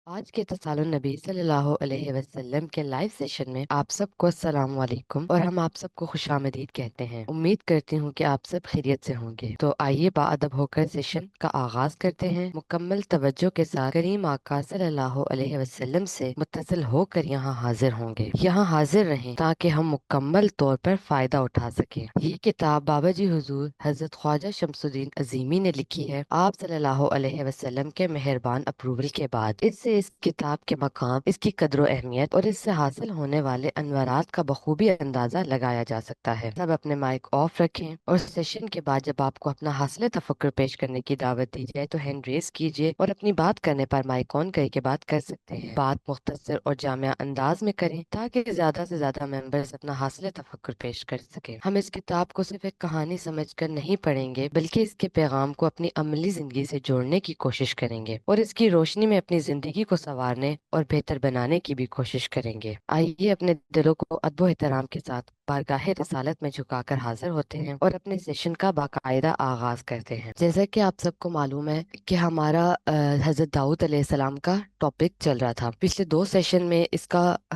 آج کے اتصال النبی صلی اللہ علیہ وسلم کے لائیو سیشن میں آپ سب کو السلام علیکم اور ہم آپ سب کو خوش آمدید کہتے ہیں۔ امید کرتی ہوں کہ آپ سب خیریت سے ہوں گے۔ تو آئیے باادب ہو کر سیشن کا آغاز کرتے ہیں۔ مکمل توجہ کے ساتھ کریم آقا صلی اللہ علیہ وسلم سے متصل ہو کر یہاں حاضر ہوں گے۔ یہاں حاضر رہیں تاکہ ہم مکمل طور پر فائدہ اٹھا سکیں۔ یہ کتاب بابا جی حضور حضرت خواجہ شمس الدین عظیمی نے لکھی ہے، آپ صلی اللہ علیہ وسلم کے مہربان اپروول کے بعد۔ اس سے اس کتاب کے مقام، اس کی قدر و اہمیت اور اس سے حاصل ہونے والے انوارات کا بخوبی اندازہ لگایا جا سکتا ہے۔ سب اپنے مائک آف رکھیں اور سیشن کے بعد جب آپ کو اپنا حاصل تفکر پیش کرنے کی دعوت دی جائے تو ہینڈ ریز کیجیے اور اپنی بات کرنے پر مائک آن کر کے بات کر سکتے ہیں۔ بات مختصر اور جامع انداز میں کریں تاکہ زیادہ سے زیادہ ممبرز اپنا حاصل تفکر پیش کر سکیں۔ ہم اس کتاب کو صرف ایک کہانی سمجھ کر نہیں پڑھیں گے بلکہ اس کے پیغام کو اپنی عملی زندگی سے جوڑنے کی کوشش کریں گے اور اس کی روشنی میں اپنی زندگی کو سنوارنے اور بہتر بنانے کی بھی کوشش کریں گے۔ آئیے اپنے دلوں کو ادب و احترام کے ساتھ بارگاہ رسالت میں جھکا کر حاضر ہوتے ہیں اور اپنے سیشن کا باقاعدہ آغاز کرتے ہیں۔ جیسا کہ آپ سب کو معلوم ہے کہ ہمارا حضرت داؤد علیہ السلام کا ٹاپک چل رہا تھا۔ پچھلے دو سیشن میں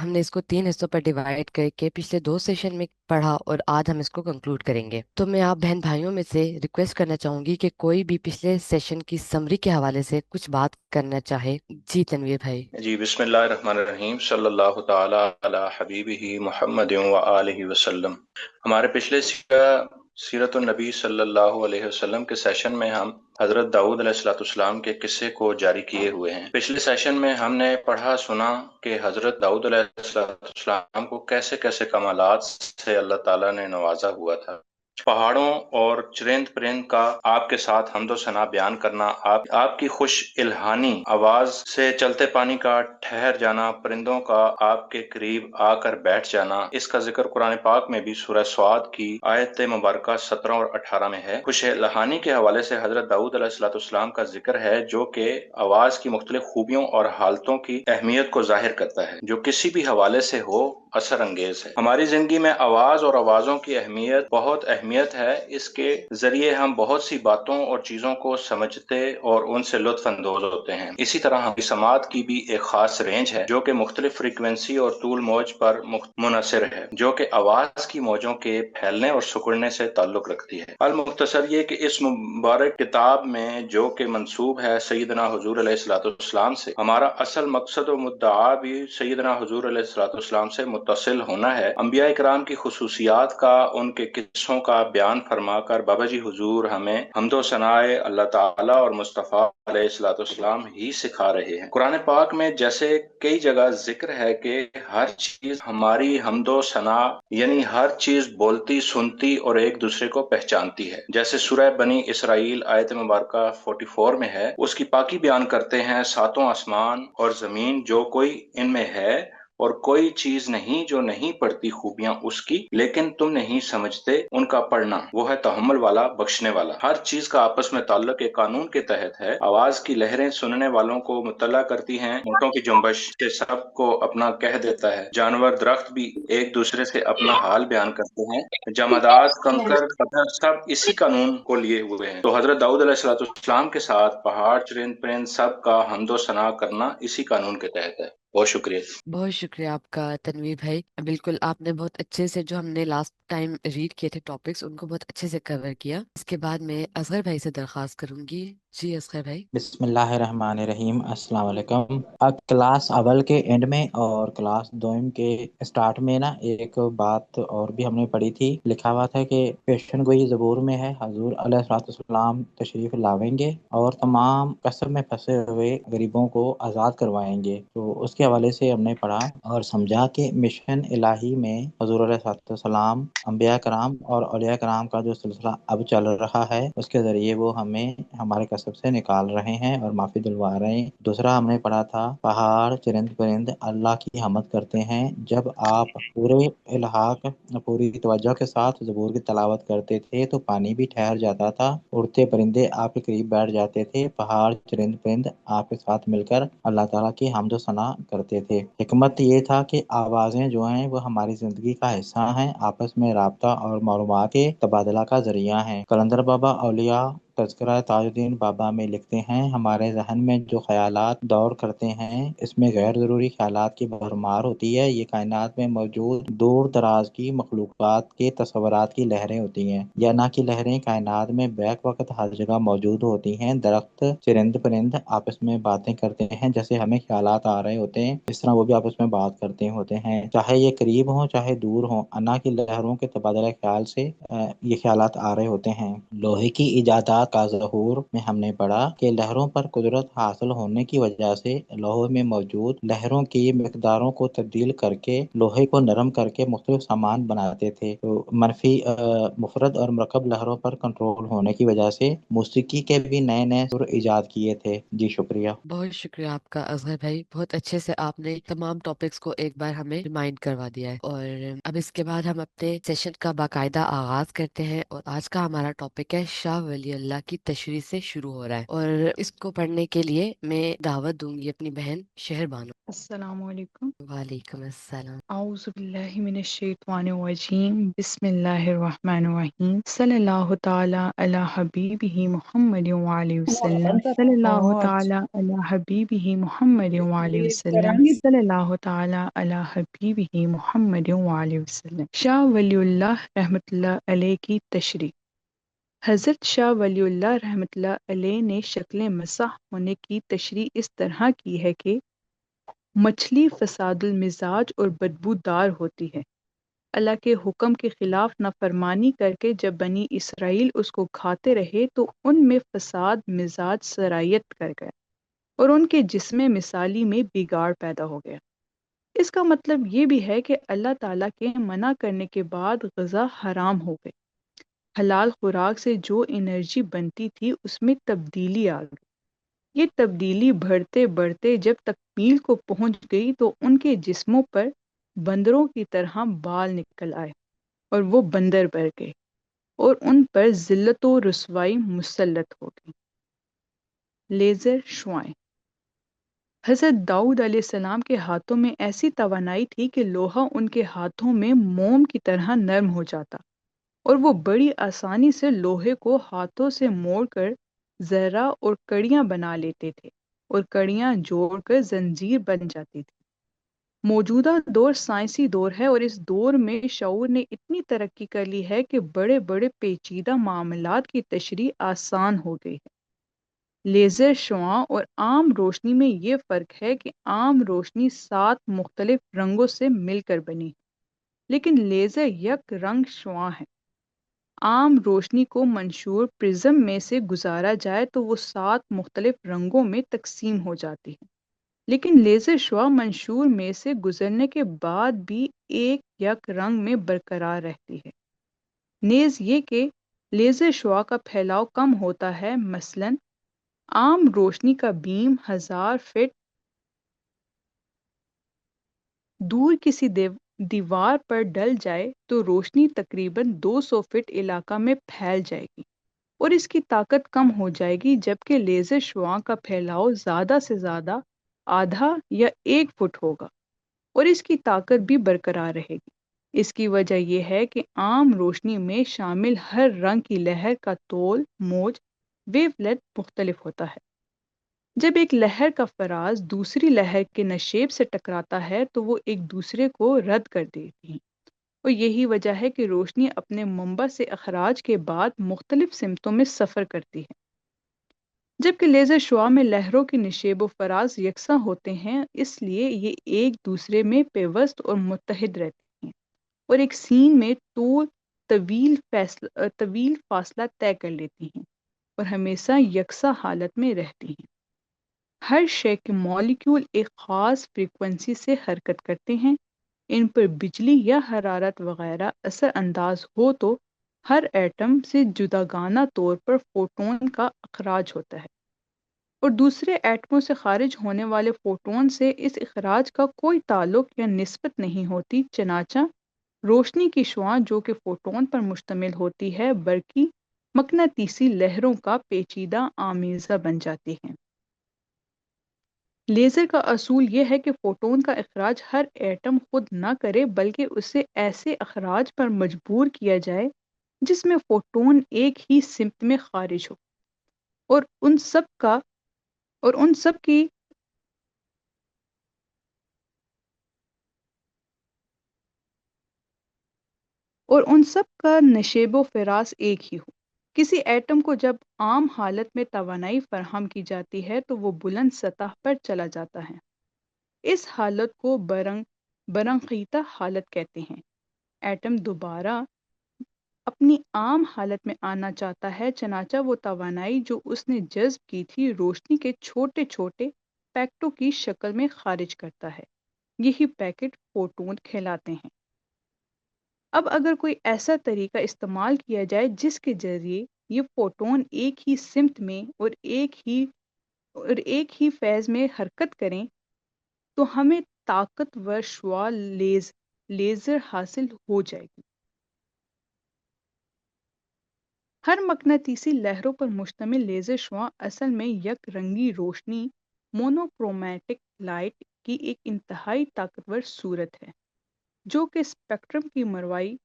ہم نے اس کو 3 حصوں پر ڈیوائڈ کر کے پچھلے 2 سیشن میں پڑھا اور آج ہم اس کو کنکلوڈ کریں گے۔ تو میں آپ بہن بھائیوں میں سے ریکویسٹ کرنا چاہوں گی کہ کوئی بھی پچھلے سیشن کی سمری کے حوالے سے کچھ بات کرنا چاہے۔ جی تنویر بھائی۔ جی بسم اللہ الرحمن الرحیم، صلی اللہ تعالی علی حبیبہ محمد وآلہ وسلم۔ ہمارے پچھلے سیرت النبی صلی اللہ علیہ وسلم کے سیشن میں ہم حضرت داؤد علیہ السلام کے قصے کو جاری کیے ہوئے ہیں۔ پچھلے سیشن میں ہم نے پڑھا سنا کہ حضرت داؤد علیہ السلام کو کیسے کیسے کمالات سے اللہ تعالیٰ نے نوازا ہوا تھا۔ پہاڑوں اور چرند پرند کا آپ کے ساتھ حمد و ثنا بیان کرنا، آپ کی خوش الہانی آواز سے چلتے پانی کا ٹھہر جانا، پرندوں کا آپ کے قریب آ کر بیٹھ جانا، اس کا ذکر قرآن پاک میں بھی سورہ سعد کی آیت مبارکہ 17 اور 18 میں ہے۔ خوش الہانی کے حوالے سے حضرت داؤد علیہ السلام کا ذکر ہے جو کہ آواز کی مختلف خوبیوں اور حالتوں کی اہمیت کو ظاہر کرتا ہے، جو کسی بھی حوالے سے ہو اثر انگیز ہے۔ ہماری زندگی میں آواز اور آوازوں کی بہت اہمیت ہے۔ اس کے ذریعے ہم بہت سی باتوں اور چیزوں کو سمجھتے اور ان سے لطف اندوز ہوتے ہیں۔ اسی طرح ہم سماعت کی بھی ایک خاص رینج ہے جو کہ مختلف فریکوینسی اور طول موج پر منحصر ہے، جو کہ آواز کی موجوں کے پھیلنے اور سکڑنے سے تعلق رکھتی ہے۔ المختصر یہ کہ اس مبارک کتاب میں جو کہ منسوب ہے سیدنا حضور علیہ السلام سے، ہمارا اصل مقصد و مدعا بھی سیدنا حضور علیہ السلام سے متصل ہونا ہے۔ انبیاء کرام کی خصوصیات کا، ان کے قصوں کا بیان فرما کر بابا جی حضور ہمیں حمد و ثناء اللہ تعالیٰ اور مصطفیٰ علیہ السلام ہی سکھا رہے ہیں۔ قرآن پاک میں جیسے کئی جگہ ذکر ہے کہ ہر چیز ہماری حمد و ثناء، یعنی ہر چیز بولتی، سنتی اور ایک دوسرے کو پہچانتی ہے۔ جیسے سورہ بنی اسرائیل آیت مبارکہ 44 میں ہے، اس کی پاکی بیان کرتے ہیں ساتوں آسمان اور زمین جو کوئی ان میں ہے، اور کوئی چیز نہیں جو نہیں پڑھتی خوبیاں اس کی، لیکن تم نہیں سمجھتے ان کا پڑھنا، وہ ہے تحمل والا، بخشنے والا۔ ہر چیز کا آپس میں تعلق ایک قانون کے تحت ہے۔ آواز کی لہریں سننے والوں کو مطلع کرتی ہیں، اونٹوں کی جنبش سے سب کو اپنا کہہ دیتا ہے، جانور درخت بھی ایک دوسرے سے اپنا حال بیان کرتے ہیں، جمادات کنکر پتھر سب اسی قانون کو لیے ہوئے ہیں۔ تو حضرت داؤد علیہ السلام کے ساتھ پہاڑ، چرند پرند سب کا حمد و ثنا کرنا اسی قانون کے تحت ہے۔ بہت شکریہ۔ بہت شکریہ آپ کا تنویر بھائی۔ بالکل آپ نے بہت اچھے سے جو ہم نے لاسٹ ٹائم ریڈ کیے تھے ٹاپکس ان کو بہت اچھے سے کور کیا۔ اس کے بعد میں اصغر بھائی سے درخواست کروں گی۔ جی اصغر بھائی۔ بسم اللہ الرحمن الرحیم۔ السلام علیکم۔ اب کلاس اول کے اینڈ میں اور کلاس دوم کے اسٹارٹ میں نا ایک بات اور بھی ہم نے پڑھی تھی، لکھا ہوا تھا کہ پیشن گوئی زبور میں ہے، حضور علیہ السلام تشریف لاویں گے اور تمام قصر میں پھنسے ہوئے غریبوں کو آزاد کروائیں گے۔ تو اس کے حوالے سے ہم نے پڑھا اور سمجھا کہ مشن الہی میں حضور علیہ السلام، انبیاء کرام اور اولیاء کرام کا جو سلسلہ اب چل رہا ہے اس کے ذریعے وہ ہمیں ہمارے سب سے نکال رہے ہیں اور معافی دلوا رہے ہیں۔ دوسرا ہم نے پڑھا تھا پہاڑ، چرند پرند اللہ کی حمد کرتے ہیں۔ جب آپ پورے الحاق، پوری توجہ کے ساتھ زبور کی تلاوت کرتے تھے تو پانی بھی ٹھہر جاتا تھا، اڑتے پرندے آپ کے قریب بیٹھ جاتے تھے، پہاڑ، چرند پرند آپ کے ساتھ مل کر اللہ تعالیٰ کی حمد و ثنا کرتے تھے۔ حکمت یہ تھا کہ آوازیں جو ہیں وہ ہماری زندگی کا حصہ ہیں، آپس میں رابطہ اور معلومات کے تبادلہ کا ذریعہ ہیں۔ قلندر بابا اولیاء تذکرہ تاج الدین بابا میں لکھتے ہیں، ہمارے ذہن میں جو خیالات دور کرتے ہیں اس میں غیر ضروری خیالات کی بھرمار ہوتی ہے۔ یہ کائنات میں موجود دور دراز کی مخلوقات کے تصورات کی لہریں ہوتی ہیں، یا نہ کہ لہریں کائنات میں بیک وقت ہر جگہ موجود ہوتی ہیں۔ درخت، چرند پرند آپس میں باتیں کرتے ہیں، جیسے ہمیں خیالات آ رہے ہوتے ہیں اس طرح وہ بھی آپس میں بات کرتے ہوتے ہیں، چاہے یہ قریب ہوں چاہے دور ہوں، انا کی لہروں کے تبادلہ خیال سے یہ خیالات آ رہے ہوتے ہیں۔ لوہے کی ایجادات کا ظہور میں ہم نے پڑھا کہ لہروں پر قدرت حاصل ہونے کی وجہ سے لوہے میں موجود لہروں کی مقداروں کو تبدیل کر کے لوہے کو نرم کر کے مختلف سامان بناتے تھے۔ تو منفی مفرد اور مرکب لہروں پر کنٹرول ہونے کی وجہ سے موسیقی کے بھی نئے نئے سر ایجاد کیے تھے۔ جی شکریہ۔ بہت شکریہ آپ کا اصغر بھائی، بہت اچھے سے آپ نے تمام ٹاپکس کو ایک بار ہمیں ریمائنڈ کروا دیا ہے، اور اب اس کے بعد ہم اپنے سیشن کا باقاعدہ آغاز کرتے ہیں، اور آج کا ہمارا ٹاپک ہے شاہ ولی اللہ کی تشریح سے شروع ہو رہا ہے، اور اس کو پڑھنے کے لیے میں دعوت دوں گی اپنی بہن شہر بانو۔ السلام علیکم۔ وعلیکم السلام۔ اعوذ باللہ من الشیطان الرجیم، بسم اللہ الرحمن الرحیم، صلی اللہ تعالی علی حبیبہ محمد وآلہ وسلم، صلی اللہ تعالی علی حبیبہ محمد وآلہ وسلم، صلی اللہ تعالی علی حبیبہ محمد وآلہ وسلم۔ شاہ ولی اللہ رحمۃ اللہ علیہ کی تشریح۔ حضرت شاہ ولی اللہ رحمۃ اللہ علیہ نے شکل مسح ہونے کی تشریح اس طرح کی ہے کہ مچھلی فساد المزاج اور بدبودار ہوتی ہے۔ اللہ کے حکم کے خلاف نافرمانی کر کے جب بنی اسرائیل اس کو کھاتے رہے تو ان میں فساد مزاج سرایت کر گیا اور ان کے جسم مثالی میں بگاڑ پیدا ہو گیا۔ اس کا مطلب یہ بھی ہے کہ اللہ تعالیٰ کے منع کرنے کے بعد غذا حرام ہو گئی۔ حلال خوراک سے جو انرجی بنتی تھی اس میں تبدیلی آ گئی۔ یہ تبدیلی بڑھتے بڑھتے جب تکمیل کو پہنچ گئی تو ان کے جسموں پر بندروں کی طرح بال نکل آئے اور وہ بندر بن گئے، اور ان پر ذلت و رسوائی مسلط ہو گئی۔ لیزر شعاعیں۔ حضرت داؤد علیہ السلام کے ہاتھوں میں ایسی توانائی تھی کہ لوہا ان کے ہاتھوں میں موم کی طرح نرم ہو جاتا، اور وہ بڑی آسانی سے لوہے کو ہاتھوں سے موڑ کر زرہ اور کڑیاں بنا لیتے تھے، اور کڑیاں جوڑ کر زنجیر بن جاتی تھی۔ موجودہ دور سائنسی دور ہے، اور اس دور میں شعور نے اتنی ترقی کر لی ہے کہ بڑے بڑے پیچیدہ معاملات کی تشریح آسان ہو گئی ہے۔ لیزر شعاع اور عام روشنی میں یہ فرق ہے کہ عام روشنی 7 مختلف رنگوں سے مل کر بنی ہے، لیکن لیزر یک رنگ شعاع ہے۔ عام روشنی کو منشور پرزم میں سے گزارا جائے تو وہ 7 مختلف رنگوں میں تقسیم ہو جاتی ہے، لیکن لیزر شعاع منشور میں سے گزرنے کے بعد بھی ایک یک رنگ میں برقرار رہتی ہے۔ نیز یہ کہ لیزر شعاع کا پھیلاؤ کم ہوتا ہے، مثلاً عام روشنی کا بیم 1000 فٹ دور کسی دیوار پر ڈل جائے تو روشنی تقریباً 200 فٹ علاقہ میں پھیل جائے گی اور اس کی طاقت کم ہو جائے گی، جبکہ لیزر شعاع کا پھیلاؤ زیادہ سے زیادہ آدھا یا 1 فٹ ہوگا اور اس کی طاقت بھی برقرار رہے گی۔ اس کی وجہ یہ ہے کہ عام روشنی میں شامل ہر رنگ کی لہر کا طول موج ویو لیٹ مختلف ہوتا ہے۔ جب ایک لہر کا فراز دوسری لہر کے نشیب سے ٹکراتا ہے تو وہ ایک دوسرے کو رد کر دیتی ہیں، اور یہی وجہ ہے کہ روشنی اپنے منبع سے اخراج کے بعد مختلف سمتوں میں سفر کرتی ہے، جبکہ لیزر شعاع میں لہروں کے نشیب و فراز یکساں ہوتے ہیں، اس لیے یہ ایک دوسرے میں پیوست اور متحد رہتی ہیں اور ایک سین میں طویل فاصلہ طے کر لیتی ہیں اور ہمیشہ یکساں حالت میں رہتی ہیں۔ ہر شے کے مالیکیول ایک خاص فریکوینسی سے حرکت کرتے ہیں، ان پر بجلی یا حرارت وغیرہ اثر انداز ہو تو ہر ایٹم سے جداگانہ طور پر فوٹون کا اخراج ہوتا ہے، اور دوسرے ایٹموں سے خارج ہونے والے فوٹون سے اس اخراج کا کوئی تعلق یا نسبت نہیں ہوتی۔ چنانچہ روشنی کی شعاع جو کہ فوٹون پر مشتمل ہوتی ہے، برقی مقناطیسی لہروں کا پیچیدہ آمیزہ بن جاتی ہے۔ لیزر کا اصول یہ ہے کہ فوٹون کا اخراج ہر ایٹم خود نہ کرے بلکہ اسے ایسے اخراج پر مجبور کیا جائے جس میں فوٹون ایک ہی سمت میں خارج ہو۔ اور ان سب کا اور ان سب کی اور ان سب کا نشیب و فراز ایک ہی ہو۔ کسی ایٹم کو جب عام حالت میں توانائی فراہم کی جاتی ہے تو وہ بلند سطح پر چلا جاتا ہے۔ اس حالت کو برنقیتا حالت کہتے ہیں۔ ایٹم دوبارہ اپنی عام حالت میں آنا چاہتا ہے، چنانچہ وہ توانائی جو اس نے جذب کی تھی روشنی کے چھوٹے چھوٹے پیکٹوں کی شکل میں خارج کرتا ہے۔ یہی پیکٹ فوٹون کہلاتے ہیں۔ اب اگر کوئی ایسا طریقہ استعمال کیا جائے جس کے ذریعے یہ فوٹون ایک ہی سمت میں اور ایک ہی فیز میں حرکت کریں تو ہمیں طاقتور شعاع لیزر حاصل ہو جائے گی۔ ہر مقناطیسی لہروں پر مشتمل لیزر شعاع اصل میں یک رنگی روشنی مونوکرومیٹک لائٹ کی ایک انتہائی طاقتور صورت ہے، جو کہ اسپیکٹرم کی مروائی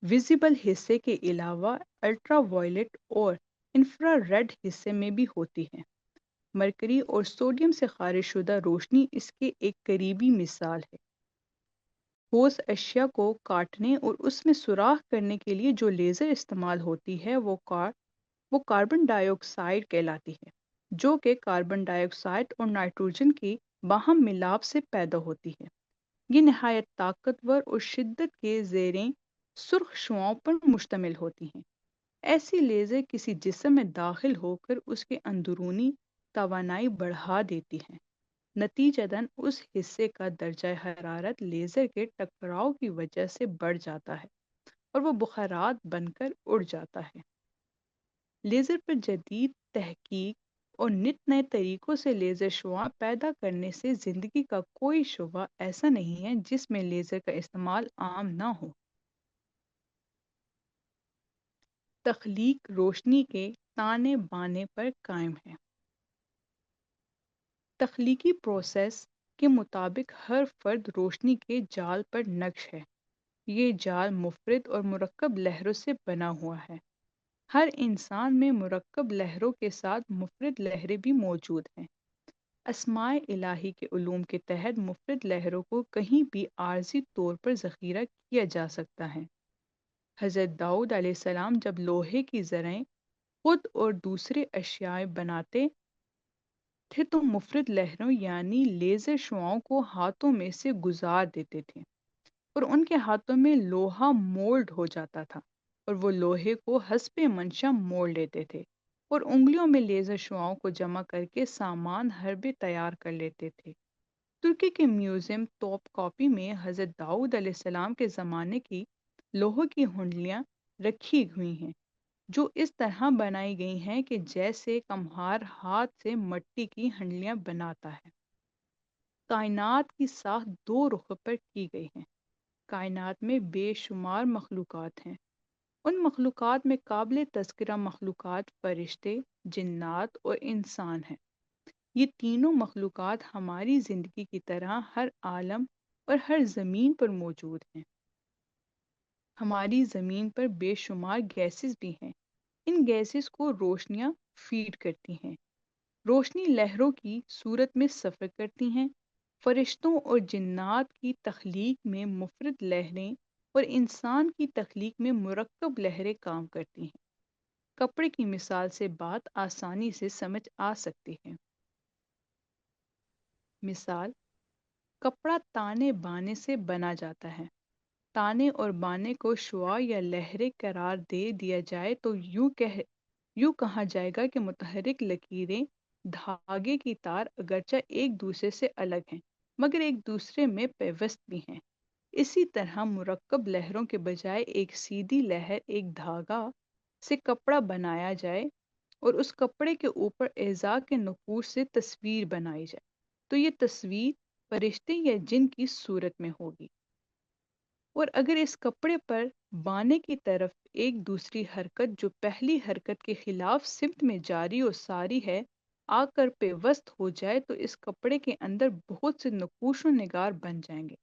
ویزیبل حصے کے علاوہ الٹرا وائلٹ اور انفرا ریڈ حصے میں بھی ہوتی ہے۔ مرکری اور سوڈیم سے خارج شدہ روشنی اس کے ایک قریبی مثال ہے۔ ٹھوس اشیاء کو کاٹنے اور اس میں سوراخ کرنے کے لیے جو لیزر استعمال ہوتی ہے وہ کاربن ڈائی آکسائڈ کہلاتی ہے، جو کہ کاربن ڈائی آکسائڈ اور نائٹروجن کی باہم ملاپ سے پیدا ہوتی ہے۔ یہ نہایت طاقتور اور شدت کے زیریں سرخ شعاؤں پر مشتمل ہوتی ہیں۔ ایسی لیزر کسی جسم میں داخل ہو کر اس کے اندرونی توانائی بڑھا دیتی ہیں، نتیجتاً اس حصے کا درجہ حرارت لیزر کے ٹکراؤ کی وجہ سے بڑھ جاتا ہے اور وہ بخارات بن کر اڑ جاتا ہے۔ لیزر پر جدید تحقیق اور نت نئے طریقوں سے لیزر شعاع پیدا کرنے سے زندگی کا کوئی شعبہ ایسا نہیں ہے جس میں لیزر کا استعمال عام نہ ہو۔ تخلیق روشنی کے تانے بانے پر قائم ہے۔ تخلیقی پروسیس کے مطابق ہر فرد روشنی کے جال پر نقش ہے۔ یہ جال مفرد اور مرکب لہروں سے بنا ہوا ہے۔ ہر انسان میں مرکب لہروں کے ساتھ مفرد لہریں بھی موجود ہیں۔ اسماء الہی کے علوم کے تحت مفرد لہروں کو کہیں بھی عارضی طور پر ذخیرہ کیا جا سکتا ہے۔ حضرت داؤد علیہ السلام جب لوہے کی زریں خود اور دوسرے اشیاء بناتے تھے تو مفرد لہروں یعنی لیزر شعاؤں کو ہاتھوں میں سے گزار دیتے تھے اور ان کے ہاتھوں میں لوہا مولڈ ہو جاتا تھا اور وہ لوہے کو حسب منشا موڑ لیتے تھے اور انگلیوں میں لیزر شعاؤں کو جمع کر کے سامان حربے تیار کر لیتے تھے۔ ترکی کے میوزیم توپ کاپی میں حضرت داؤد علیہ السلام کے زمانے کی لوہے کی ہنڈلیاں رکھی ہوئی ہیں، جو اس طرح بنائی گئی ہیں کہ جیسے کمہار ہاتھ سے مٹی کی ہنڈلیاں بناتا ہے۔ کائنات کی ساخت دو رخ پر کی گئی ہے۔ کائنات میں بے شمار مخلوقات ہیں۔ ان مخلوقات میں قابل تذکرہ مخلوقات فرشتے، جنات اور انسان ہیں۔ یہ تینوں مخلوقات ہماری زندگی کی طرح ہر عالم اور ہر زمین پر موجود ہیں۔ ہماری زمین پر بے شمار گیسز بھی ہیں۔ ان گیسز کو روشنیاں فیڈ کرتی ہیں۔ روشنی لہروں کی صورت میں سفر کرتی ہیں۔ فرشتوں اور جنات کی تخلیق میں مفرد لہریں اور انسان کی تخلیق میں مرکب لہریں کام کرتی ہیں۔ کپڑے کی مثال سے بات آسانی سے سمجھ آ سکتی ہے۔ مثال، کپڑا تانے بانے سے بنا جاتا ہے۔ تانے اور بانے کو شعاع یا لہریں قرار دے دیا جائے تو یوں کہا جائے گا کہ متحرک لکیریں دھاگے کی تار اگرچہ ایک دوسرے سے الگ ہیں مگر ایک دوسرے میں پیوست بھی ہیں۔ اسی طرح مرکب لہروں کے بجائے ایک سیدھی لہر ایک دھاگا سے کپڑا بنایا جائے اور اس کپڑے کے اوپر اعضاء کے نقوش سے تصویر بنائی جائے تو یہ تصویر فرشتے یا جن کی صورت میں ہوگی، اور اگر اس کپڑے پر بانے کی طرف ایک دوسری حرکت جو پہلی حرکت کے خلاف سمت میں جاری و ساری ہے آ کر پیوست ہو جائے تو اس کپڑے کے اندر بہت سے نقوش و نگار بن جائیں گے۔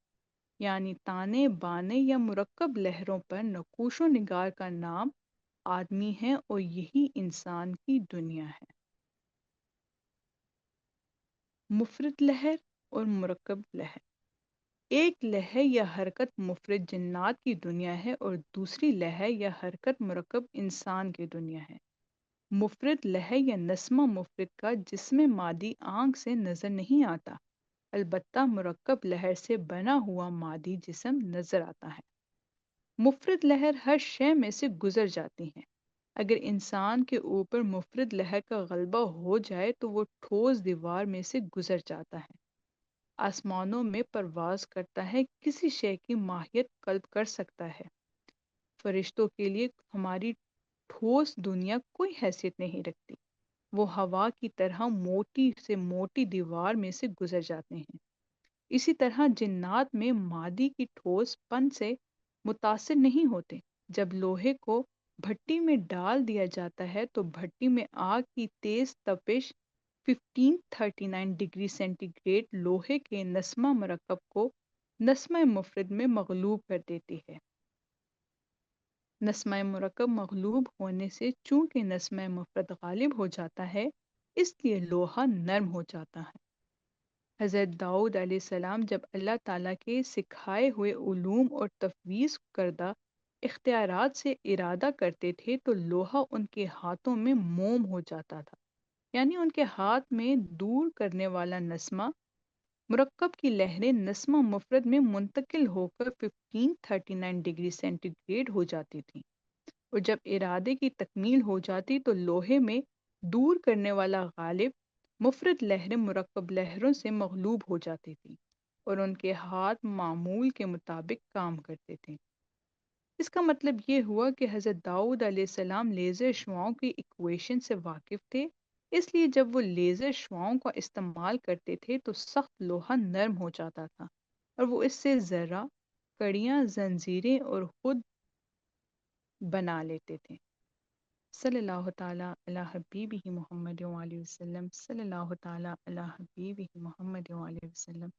یعنی تانے بانے یا مرکب لہروں پر نقوش و نگار کا نام آدمی ہے اور یہی انسان کی دنیا ہے۔ مفرد لہر اور مرکب لہر۔ ایک لہر یا حرکت مفرد جنات کی دنیا ہے اور دوسری لہر یا حرکت مرکب انسان کی دنیا ہے۔ مفرد لہر یا نسمہ مفرد کا جسم مادی آنکھ سے نظر نہیں آتا، البتہ مرکب لہر سے بنا ہوا مادی جسم نظر آتا ہے۔ مفرد لہر ہر شے میں سے گزر جاتی ہیں۔ اگر انسان کے اوپر مفرد لہر کا غلبہ ہو جائے تو وہ ٹھوس دیوار میں سے گزر جاتا ہے، آسمانوں میں پرواز کرتا ہے، کسی شے کی ماہیت قلب کر سکتا ہے۔ فرشتوں کے لیے ہماری ٹھوس دنیا کوئی حیثیت نہیں رکھتی، وہ ہوا کی طرح موٹی سے موٹی دیوار میں سے گزر جاتے ہیں۔ اسی طرح جنات میں مادی کی ٹھوس پن سے متاثر نہیں ہوتے۔ جب لوہے کو بھٹی میں ڈال دیا جاتا ہے تو بھٹی میں آگ کی تیز تپش 1539 ڈگری سینٹی گریڈ لوہے کے نسمہ مرکب کو نسمہ مفرد میں مغلوب کر دیتی ہے۔ نسمہ مرکب مغلوب ہونے سے چونکہ نسمہ مفرد غالب ہو جاتا ہے، اس لیے لوہا نرم ہو جاتا ہے۔ حضرت داؤد علیہ السلام جب اللہ تعالیٰ کے سکھائے ہوئے علوم اور تفویض کردہ اختیارات سے ارادہ کرتے تھے تو لوہا ان کے ہاتھوں میں موم ہو جاتا تھا، یعنی ان کے ہاتھ میں دور کرنے والا نسمہ مرکب کی لہریں نسمہ مفرد میں منتقل ہو کر 1539 ڈگری سینٹی گریڈ ہو جاتی تھیں، اور جب ارادے کی تکمیل ہو جاتی تو لوہے میں دور کرنے والا غالب مفرد لہریں مرکب لہروں سے مغلوب ہو جاتی تھی اور ان کے ہاتھ معمول کے مطابق کام کرتے تھے۔ اس کا مطلب یہ ہوا کہ حضرت داؤد علیہ السلام لیزر شعاؤں کی ایکویشن سے واقف تھے، اس لیے جب وہ لیزر شعاؤں کا استعمال کرتے تھے تو سخت لوہا نرم ہو جاتا تھا اور وہ اس سے ذرہ، کڑیاں، زنجیریں اور خود بنا لیتے تھے۔ صلی اللہ تعالیٰ علی حبیبہ محمد وآلہ وسلم، صلی اللہ تعالیٰ علی حبیبہ محمد وآلہ وسلم،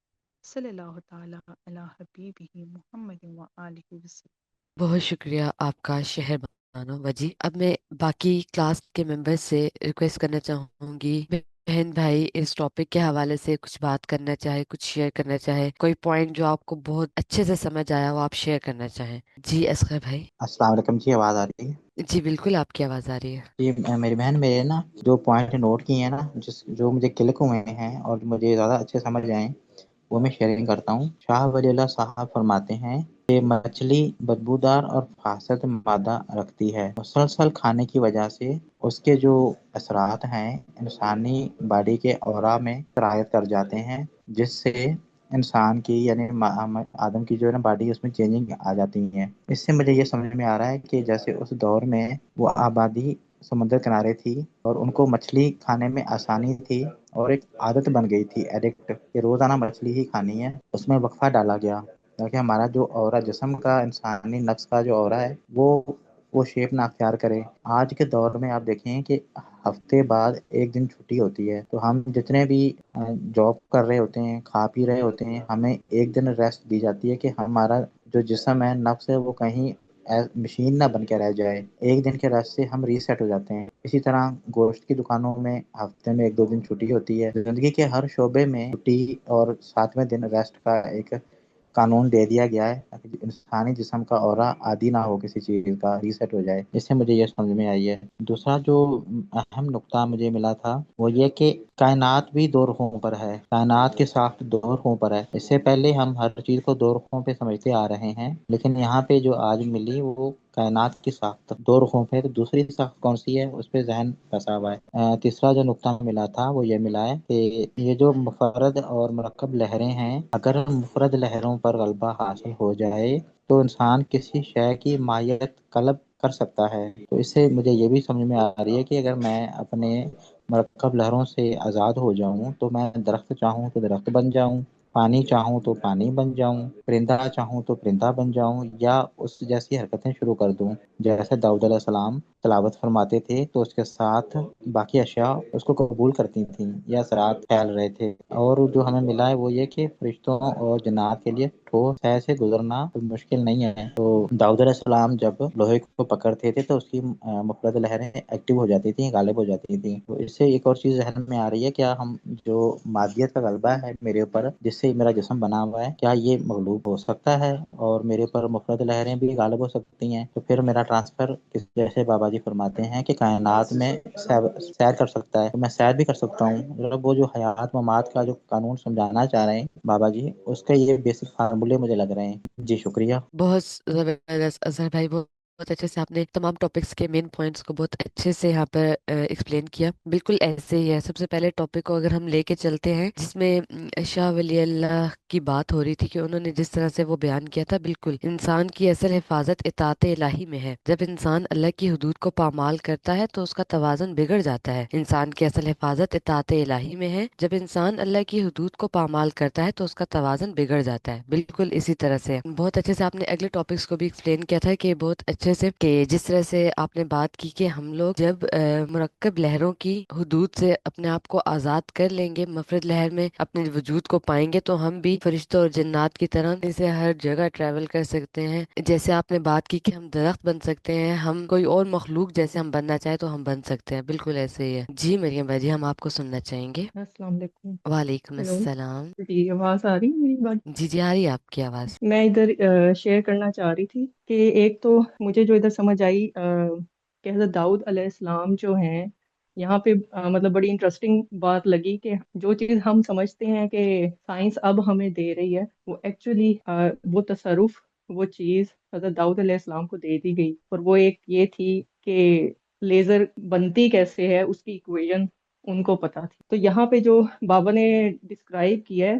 صلی اللہ تعالیٰ علی حبیبہ محمد وآلہ وسلم۔ بہت شکریہ آپ کا شہر بانو وجی۔ اب میں باقی کلاس کے ممبر سے ریکویسٹ کرنا چاہوں گی، بہن بھائی اس ٹاپک کے حوالے سے کچھ بات کرنا چاہے، کچھ شیئر کرنا چاہے، کوئی پوائنٹ جو آپ کو بہت اچھے سے سمجھ آیا وہ آپ شیئر کرنا چاہیں۔ جی اصغر بھائی۔ السلام علیکم جی، آواز آ رہی ہے؟ جی بالکل آپ کی آواز آ رہی ہے۔ جی میری بہن، میرے نا جو پوائنٹ نوٹ کیے ہیں نا، جو مجھے کلک ہوئے ہیں اور مجھے زیادہ اچھے سمجھ آئے، وہ میں شیئرنگ کرتا ہوں۔ شاہ ولی اللہ صاحب فرماتے ہیں کہ مچھلی بدبودار اور فاسد مادہ رکھتی ہے، مسلسل کھانے کی وجہ سے اس کے جو اثرات ہیں انسانی باڈی کے اورا میں سرایت کر جاتے ہیں، جس سے انسان کی یعنی آدم کی جو ہے نا باڈی، اس میں چینجنگ آ جاتی ہیں۔ اس سے مجھے یہ سمجھ میں آ رہا ہے کہ جیسے اس دور میں وہ آبادی سمندر کنارے تھی اور ان کو مچھلی کھانے میں آسانی تھی اور ایک عادت بن گئی تھی، ایڈکٹ، کہ روزانہ مچھلی ہی کھانی ہے۔ اس میں وقفہ ڈالا گیا تاکہ ہمارا جو اورا جسم کا، انسانی نفس کا جو اورا ہے وہ شیپ نہ اختیار کرے۔ آج کے دور میں آپ دیکھیں کہ ہفتے بعد ایک دن چھٹی ہوتی ہے، تو ہم جتنے بھی جاب کر رہے ہوتے ہیں، کھا پی رہے ہوتے ہیں، ہمیں ایک دن ریسٹ دی جاتی ہے کہ ہمارا جو جسم ہے، نفس ہے، وہ کہیں مشین نہ بن کے رہ جائے۔ ایک دن کے ریسٹ سے ہم ریسیٹ ہو جاتے ہیں۔ اسی طرح گوشت کی دکانوں میں ہفتے میں ایک دو دن چھٹی ہوتی ہے۔ زندگی کے ہر شعبے میں چھٹی اور 7ویں دن ریسٹ کا ایک قانون دے دیا گیا ہے تاکہ انسانی جسم کا اورا عادی نہ ہو کسی چیز کا، ریسیٹ ہو جائے۔ اس سے مجھے یہ سمجھ میں آئی ہے۔ دوسرا جو اہم نقطہ مجھے ملا تھا وہ یہ کہ کائنات بھی دو رخوں پر ہے، کائنات کی ساخت دو رخوں پر ہے۔ اس سے پہلے ہم ہر چیز کو دو رخوں پہ سمجھتے آ رہے ہیں، لیکن یہاں پہ جو آج ملی وہ کائنات کی ساخت دو رخوں پہ، تو دوسری ساخت کون سی ہے اس پہ ذہن پھنسا ہوا ہے۔ تیسرا جو نقطہ ملا تھا وہ یہ ملا ہے کہ یہ جو مفرد اور مرکب لہریں ہیں، اگر مفرد لہروں پر غلبہ حاصل ہو جائے تو انسان کسی شے کی ماہیت قلب کر سکتا ہے۔ تو اس سے مجھے یہ بھی سمجھ میں آ رہی ہے کہ اگر میں اپنے مرکب لہروں سے آزاد ہو جاؤں تو میں درخت چاہوں تو درخت بن جاؤں، پانی چاہوں تو پانی بن جاؤں، پرندہ چاہوں تو پرندہ بن جاؤں، یا اس جیسی حرکتیں شروع کر دوں۔ جیسے داؤد علیہ السلام تلاوت فرماتے تھے تو اس کے ساتھ باقی اشیاء اس کو قبول کرتی تھیں یا اثرات پھیل رہے تھے۔ اور جو ہمیں ملا ہے وہ یہ کہ فرشتوں اور جنات کے لیے ٹھوس شے سے گزرنا مشکل نہیں ہے۔ تو داؤد علیہ السلام جب لوہے کو پکڑتے تھے تو اس کی مفرد لہریں ایکٹیو ہو جاتی تھیں، غالب ہو جاتی تھیں۔ تو اس سے ایک اور چیز ذہن میں آ رہی ہے، کیا ہم جو مادیت کا غلبہ ہے میرے اوپر جس سے میرا جسم بنا ہوا ہے، کیا یہ مغلوب ہو سکتا ہے اور میرے اوپر مفرد لہریں بھی غالب ہو سکتی ہیں؟ تو پھر میرا ٹرانسفر جیسے بابا جی فرماتے ہیں کہ کائنات میں سیر کر سکتا ہے، تو میں سیر بھی کر سکتا ہوں۔ مطلب وہ جو حیات ممات کا جو قانون سمجھانا چاہ رہے ہیں بابا جی، اس کے یہ بیسک فارمولے مجھے لگ رہے ہیں۔ جی شکریہ۔ بہت زبردست اظہر بھائی، بہت اچھے سے آپ نے تمام ٹاپکس کے مین پوائنٹس کو بہت اچھے سے یہاں پر ایکسپلین کیا۔ بالکل ایسے ہی ہے۔ سب سے پہلے ٹاپک کو اگر ہم لے کے چلتے ہیں جس میں شاہ ولی اللہ کی بات ہو رہی تھی کہ انہوں نے جس طرح سے وہ بیان کیا تھا، بالکل انسان کی اصل حفاظت اطاعت الہی میں ہے۔ جب انسان اللہ کی حدود کو پامال کرتا ہے تو اس کا توازن بگڑ جاتا ہے۔ انسان کی اصل حفاظت اطاعت الہی میں ہے۔ جب انسان اللہ کی حدود کو پامال کرتا ہے تو اس کا توازن بگڑ جاتا ہے۔ بالکل اسی طرح سے بہت اچھے سے آپ نے اگلے ٹاپکس کو بھی ایکسپلین کیا تھا کہ بہت اچھے سے کہ جس طرح سے آپ نے بات کی کہ ہم لوگ جب مرکب لہروں کی حدود سے اپنے آپ کو آزاد کر لیں گے، مفرد لہر میں اپنے وجود کو پائیں گے، تو ہم بھی فرشتوں اور جنات کی طرح اسے ہر جگہ ٹریول کر سکتے ہیں۔ جیسے آپ نے بات کی کہ ہم درخت بن سکتے ہیں، ہم کوئی اور مخلوق جیسے ہم بننا چاہیں تو ہم بن سکتے ہیں۔ بالکل ایسے ہی ہے۔ جی مریم بھائی جی، ہم آپ کو سننا چاہیں گے۔ السلام علیکم۔ وعلیکم ہیلو، السلام۔ جی آواز آ رہی ہے میری بات؟ جی جی، آ رہی ہے آپ کی آواز۔ میں ادھر شیئر کرنا چاہ رہی تھی کہ ایک تو مجھے جو ادھر سمجھ آئی کہ حضرت داؤد علیہ السلام جو ہیں یہاں پہ مطلب بڑی انٹرسٹنگ بات لگی کہ جو چیز ہم سمجھتے ہیں کہ سائنس اب ہمیں دے رہی ہے، وہ ایکچولی وہ تصرف، وہ چیز حضرت داؤد علیہ السلام کو دے دی گئی، اور وہ ایک یہ تھی کہ لیزر بنتی کیسے ہے، اس کی ایکویژن ان کو پتا تھی۔ تو یہاں پہ جو بابا نے ڈسکرائب کیا ہے،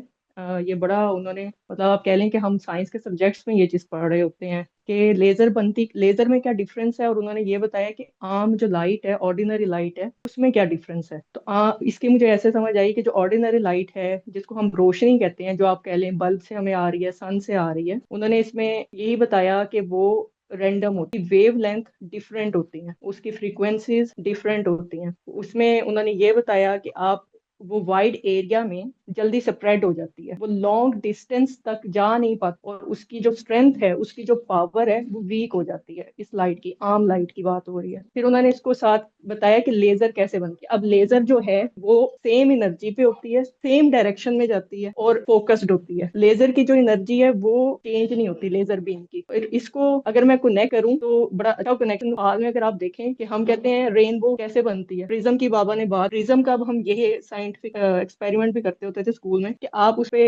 یہ بڑا انہوں نے مطلب آپ کہہ لیں کہ ہم سائنس کے سبجیکٹس میں یہ چیز پڑھ رہے ہوتے ہیں کہ لیزر میں کیا ڈفرینس ہے، اور انہوں نے یہ بتایا کہ عام جو لائٹ ہے، آرڈینری لائٹ ہے، اس میں کیا ڈفرینس ہے۔ تو اس کی مجھے ایسے سمجھ آئی کہ جو آرڈینری لائٹ ہے، جس کو ہم روشنی کہتے ہیں، جو آپ کہہ لیں بلب سے ہمیں آ رہی ہے، سن سے آ رہی ہے، انہوں نے اس میں یہی بتایا کہ وہ رینڈم ہوتی، ویو لینتھ ڈفرینٹ ہوتی ہیں، اس کی فریکوینسیز ڈفرینٹ ہوتی ہیں۔ اس میں انہوں نے یہ بتایا کہ آپ وہ وائڈ ایریا میں جلدی سپریڈ ہو جاتی ہے، وہ لانگ ڈسٹینس تک جا نہیں پاتی، اور اس کی جو اسٹرینتھ ہے، اس کی جو پاور ہے، وہ ویک ہو جاتی ہے۔ اس لائٹ کی، عام لائٹ کی بات ہو رہی ہے۔ پھر انہوں نے اس کو ساتھ بتایا کہ لیزر کیسے بنتی ہے۔ اب لیزر جو ہے وہ سیم انرجی پہ ہوتی ہے، سیم ڈائریکشن میں جاتی ہے اور فوکسڈ ہوتی ہے۔ لیزر کی جو انرجی ہے وہ چینج نہیں ہوتی لیزر بیم کی۔ اس کو اگر میں کنیکٹ کروں تو بڑا اچھا کنیکشن حال میں اگر آپ دیکھیں کہ ہم کہتے ہیں رینبو کیسے بنتی ہے، پرزم کی بابا نے بات، پرزم کا اب ہم یہ سائنٹیفک ایکسپیریمنٹ بھی کرتے ہوتے تھے اسکول میں کہ آپ اس پہ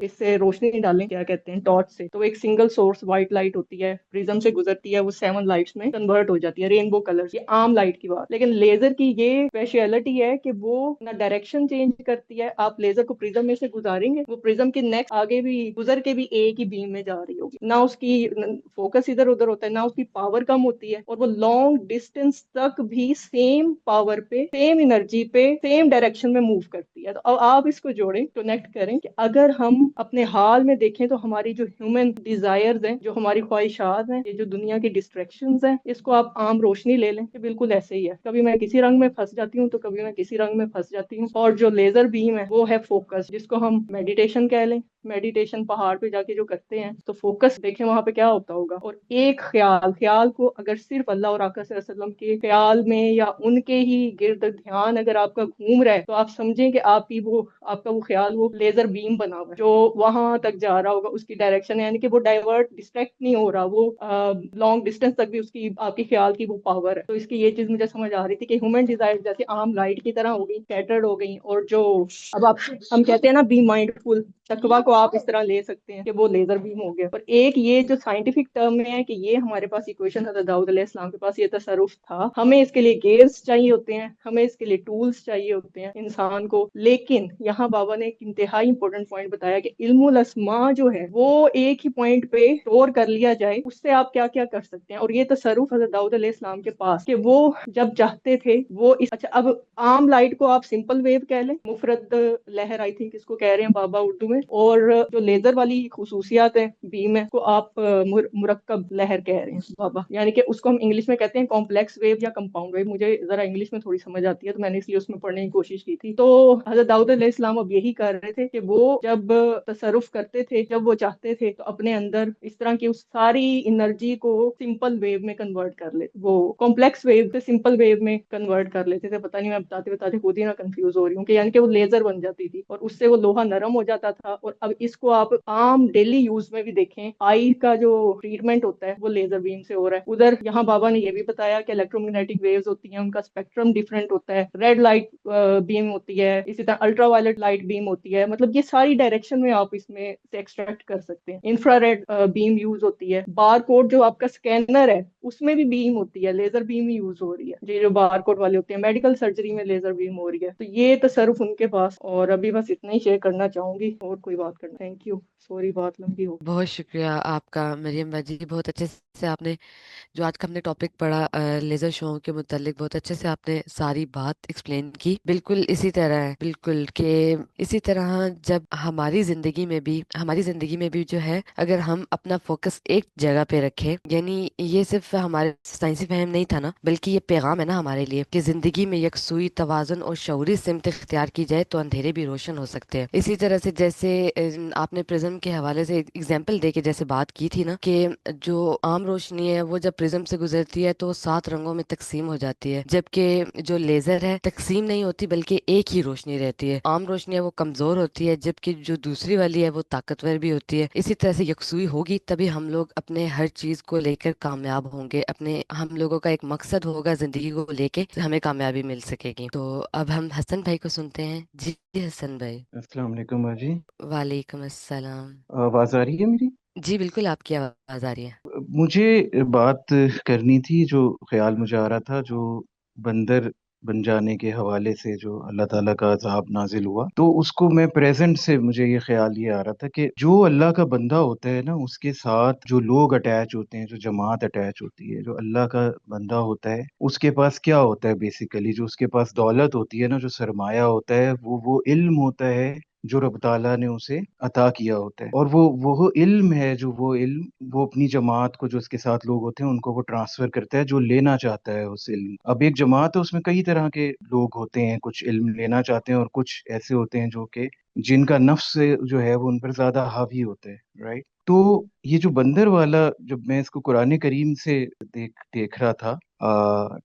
اس سے روشنی ڈالیں، کیا کہتے ہیں ٹارچ سے، تو ایک سنگل سورس وائٹ لائٹ ہوتی ہے، پرزم سے گزرتی ہے، وہ 7 لائٹس میں کنورٹ ہو جاتی ہے رینبو کلر، یہ عام لائٹ کی بات۔ لیکن لیزر کی یہ اسپیشلٹی ہے کہ وہ نہ ڈائریکشن چینج کرتی ہے، آپ لیزر کو پرزم میں سے گزاریں گے، وہ پرزم کے نیکسٹ آگے بھی گزر کے بھی ایک ہی بیم میں جا رہی ہوگی، نہ اس کی فوکس ادھر ادھر ہوتا ہے، نہ اس کی پاور کم ہوتی ہے، اور وہ لانگ ڈسٹینس تک بھی سیم پاور پہ، سیم انرجی پہ، سیم ڈائریکشن میں موو کرتی ہے۔ تو اب آپ اس کو جوڑیں، کنیکٹ کریں کہ اگر ہم اپنے حال میں دیکھیں تو ہماری جو ہیومن ڈیزائرز ہیں، جو ہماری خواہشات ہیں، یہ جو دنیا کی ڈسٹریکشنز ہیں، اس کو آپ عام روشنی لے لیں کہ بالکل ایسے ہی ہے، کبھی میں کسی رنگ میں پھنس جاتی ہوں تو کبھی میں کسی رنگ میں پھنس جاتی ہوں۔ اور جو لیزر بیم ہے وہ ہے فوکس، جس کو ہم میڈیٹیشن کہہ لیں، میڈیٹیشن پہاڑ پہ جا کے جو کرتے ہیں تو فوکس دیکھیں وہاں پہ کیا ہوتا ہوگا، اور ایک خیال کو اگر صرف اللہ اور آقا صلی اللہ علیہ وسلم کے خیال میں یا ان کے ہی گرد دھیان اگر آپ کا گھوم رہا ہے تو آپ سمجھیں کہ آپ کا وہ خیال وہ لیزر بیم بنا ہوا ہے جو وہاں تک جا رہا ہوگا، اس کی ڈائریکشن یعنی کہ وہ ڈائیورٹ ڈسٹریکٹ نہیں ہو رہا، وہ لانگ ڈسٹینس تک بھی اس کی آپ کی خیال کی وہ پاور ہے۔ تو اس کی یہ چیز مجھے سمجھ آ رہی تھی کہ ہیومن ڈیزائر جیسے عام لائٹ کی طرح ہو گئی، اسکیٹرڈ ہو گئی، اور جو اب ہم کہتے ہیں نا بی مائنڈ فل، تقویٰ کو آپ اس طرح لے سکتے ہیں کہ وہ لیزر بیم ہو گیا. اور ایک یہ جو سائنٹیفک ٹرم میں ہے کہ یہ ہمارے پاس ایکویشن حضرت داؤد علیہ السلام کے پاس یہ تصرف تھا. ہمیں اس کے لیے گیئرز چاہیے ہوتے ہیں, ہمیں اس کے لیے ٹولز چاہیے ہوتے ہیں انسان کو. لیکن یہاں بابا نے ایک انتہائی امپورٹنٹ پوائنٹ بتایا کہ علم الاسماء جو ہے وہ ایک ہی پوائنٹ پہ اسٹور کر لیا جائے, اس سے آپ کیا کیا کر سکتے ہیں. اور یہ تصرف حضرت داؤد علیہ السلام کے پاس کہ وہ جب چاہتے تھے وہ اچھا اب عام لائٹ کو آپ سمپل ویو کہہ لیں, مفرد لہر آئی تھنک اس کو کہہ رہے ہیں بابا اردو میں, اور جو لیزر والی خصوصیات ہیں بیم ہے کو آپ مرکب لہر کہہ رہے ہیں بابا, یعنی کہ اس کو ہم انگلش میں کہتے ہیں کمپلیکس ویو یا کمپاؤنڈ ویو. مجھے ذرا انگلش میں تھوڑی سمجھ آتی ہے تو میں نے اس لیے اس میں پڑھنے کی کوشش کی تھی. تو حضرت داؤد علیہ السلام اب یہی کر رہے تھے کہ وہ جب تصرف کرتے تھے, جب وہ چاہتے تھے تو اپنے اندر اس طرح کی اس ساری انرجی کو سمپل ویو میں کنورٹ کر لیتے, وہ کمپلیکس ویو سے سمپل ویو میں کنورٹ کر لیتے تھے. پتہ نہیں میں بتاتے بتاتے خود ہی نہ کنفیوز ہو رہی ہوں کہ یعنی کہ وہ لیزر بن جاتی تھی اور اس سے وہ لوہا نرم ہو جاتا تھا. اور اب اس کو آپ عام ڈیلی یوز میں بھی دیکھیں, آئی کا جو ٹریٹمنٹ ہوتا ہے وہ لیزر بیم سے ہو رہا ہے. ادھر یہاں بابا نے یہ بھی بتایا کہ الیکٹرو میگنیٹک ویوز ہوتی ہیں, ان کا اسپیکٹرم ڈفرینٹ ہوتا ہے, ریڈ لائٹ بیم ہوتی ہے, اسی طرح الٹرا وائلٹ لائٹ بیم ہوتی ہے. مطلب یہ ساری ڈائریکشن میں آپ اس میں سے ایکسٹریکٹ کر سکتے ہیں. انفرا ریڈ بیم یوز ہوتی ہے, بار کوڈ جو آپ کا اسکینر ہے اس میں بھی بیم ہوتی ہے, لیزر بیم ہی یوز ہو رہی ہے. یہ جو بار کوڈ والے ہوتے ہیں میڈیکل سرجری میں لیزر بیم ہو رہی ہے. تو یہ تصرف ان کے پاس, اور ابھی بس اتنا ہی شیئر کرنا چاہوں گی, اور کوئی بات کرنا. تھینک یو, سوری بات لمبی ہو. بہت شکریہ آپ کا مریم باجی, بہت اچھے سے آپ نے جو آج کا ہم نے ٹاپک پڑھا لیزر شو کے متعلق, بہت اچھے سے آپ نے ساری بات ایکسپلین کی. بالکل اسی طرح ہے, بالکل کہ اسی طرح جب ہماری زندگی میں بھی جو ہے اگر ہم اپنا فوکس ایک جگہ پہ رکھیں, یعنی یہ صرف ہمارے سائنسی فہم نہیں تھا نا, بلکہ یہ پیغام ہے نا ہمارے لیے کہ زندگی میں یکسوئی, توازن اور شعوری سمت اختیار کی جائے تو اندھیرے بھی روشن ہو سکتے ہیں. اسی طرح سے جیسے آپ نے پرزم کے حوالے سے ایگزامپل دے کے جیسے بات کی تھی نا کہ جو عام روشنی ہے وہ جب پرزم سے گزرتی ہے تو 7 رنگوں میں تقسیم ہو جاتی ہے, جبکہ جو لیزر ہے تقسیم نہیں ہوتی بلکہ ایک ہی روشنی رہتی ہے. عام روشنی ہے وہ کمزور ہوتی ہے, جبکہ جو دوسری والی ہے وہ طاقتور بھی ہوتی ہے. اسی طرح سے یکسوئی ہوگی تبھی ہم لوگ اپنے ہر چیز کو لے کر کامیاب ہوں گے, ہم لوگوں کا ایک مقصد ہوگا زندگی کو لے کے, ہمیں کامیابی مل سکے گی. تو اب ہم حسن بھائی کو سنتے ہیں. جی حسن بھائی. السلام علیکم باجی, وعلیکم السلام. آواز آ رہی ہے میری؟ جی بالکل آپ کی آواز آ رہی ہے. مجھے بات کرنی تھی, جو خیال مجھے آ رہا تھا, جو بندر بن جانے کے حوالے سے جو اللہ تعالیٰ کا عذاب نازل ہوا, تو اس کو میں پریزنٹ سے مجھے یہ آ رہا تھا کہ جو اللہ کا بندہ ہوتا ہے نا, اس کے ساتھ جو لوگ اٹیچ ہوتے ہیں, جو جماعت اٹیچ ہوتی ہے, جو اللہ کا بندہ ہوتا ہے اس کے پاس کیا ہوتا ہے بیسیکلی, جو اس کے پاس دولت ہوتی ہے نا, جو سرمایہ ہوتا ہے, وہ علم ہوتا ہے جو رب تعالیٰ نے اسے عطا کیا ہوتا ہے. اور وہ علم ہے, جو وہ علم وہ اپنی جماعت کو, جو اس کے ساتھ لوگ ہوتے ہیں ان کو وہ ٹرانسفر کرتا ہے جو لینا چاہتا ہے اس علم. اب ایک جماعت ہے, اس میں کئی طرح کے لوگ ہوتے ہیں, کچھ علم لینا چاہتے ہیں اور کچھ ایسے ہوتے ہیں جو کہ جن کا نفس جو ہے وہ ان پر زیادہ حاوی ہوتا ہے, رائٹ. تو یہ جو بندر والا, جب میں اس کو قرآن کریم سے دیکھ رہا تھا,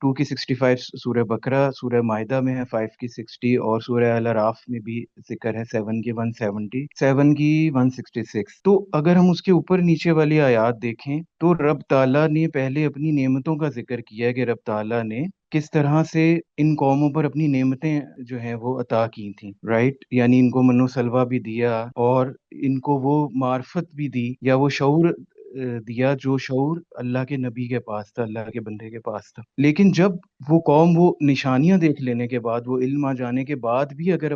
2 کی 65 سورہ بقرہ, سورہ مائدہ میں ہے 5 کی 60, اور سورہ الاعراف میں بھی ذکر ہے 7 کی 170, 7 کی 166. تو اگر ہم اس کے اوپر نیچے والی آیات دیکھیں تو رب تعالیٰ نے پہلے اپنی نعمتوں کا ذکر کیا ہے کہ رب تعالیٰ نے کس طرح سے ان قوموں پر اپنی نعمتیں جو ہیں وہ عطا کی تھیں, رائٹ. یعنی ان کو من و سلوہ بھی دیا, اور ان کو وہ معرفت بھی دی, یا وہ شعور دیا جو شعور اللہ کے نبی کے پاس تھا, اللہ کے بندے کے پاس تھا. لیکن جب وہ قوم وہ نشانیاں دیکھ لینے کے بعد, وہ علم آ جانے کے بعد بھی اگر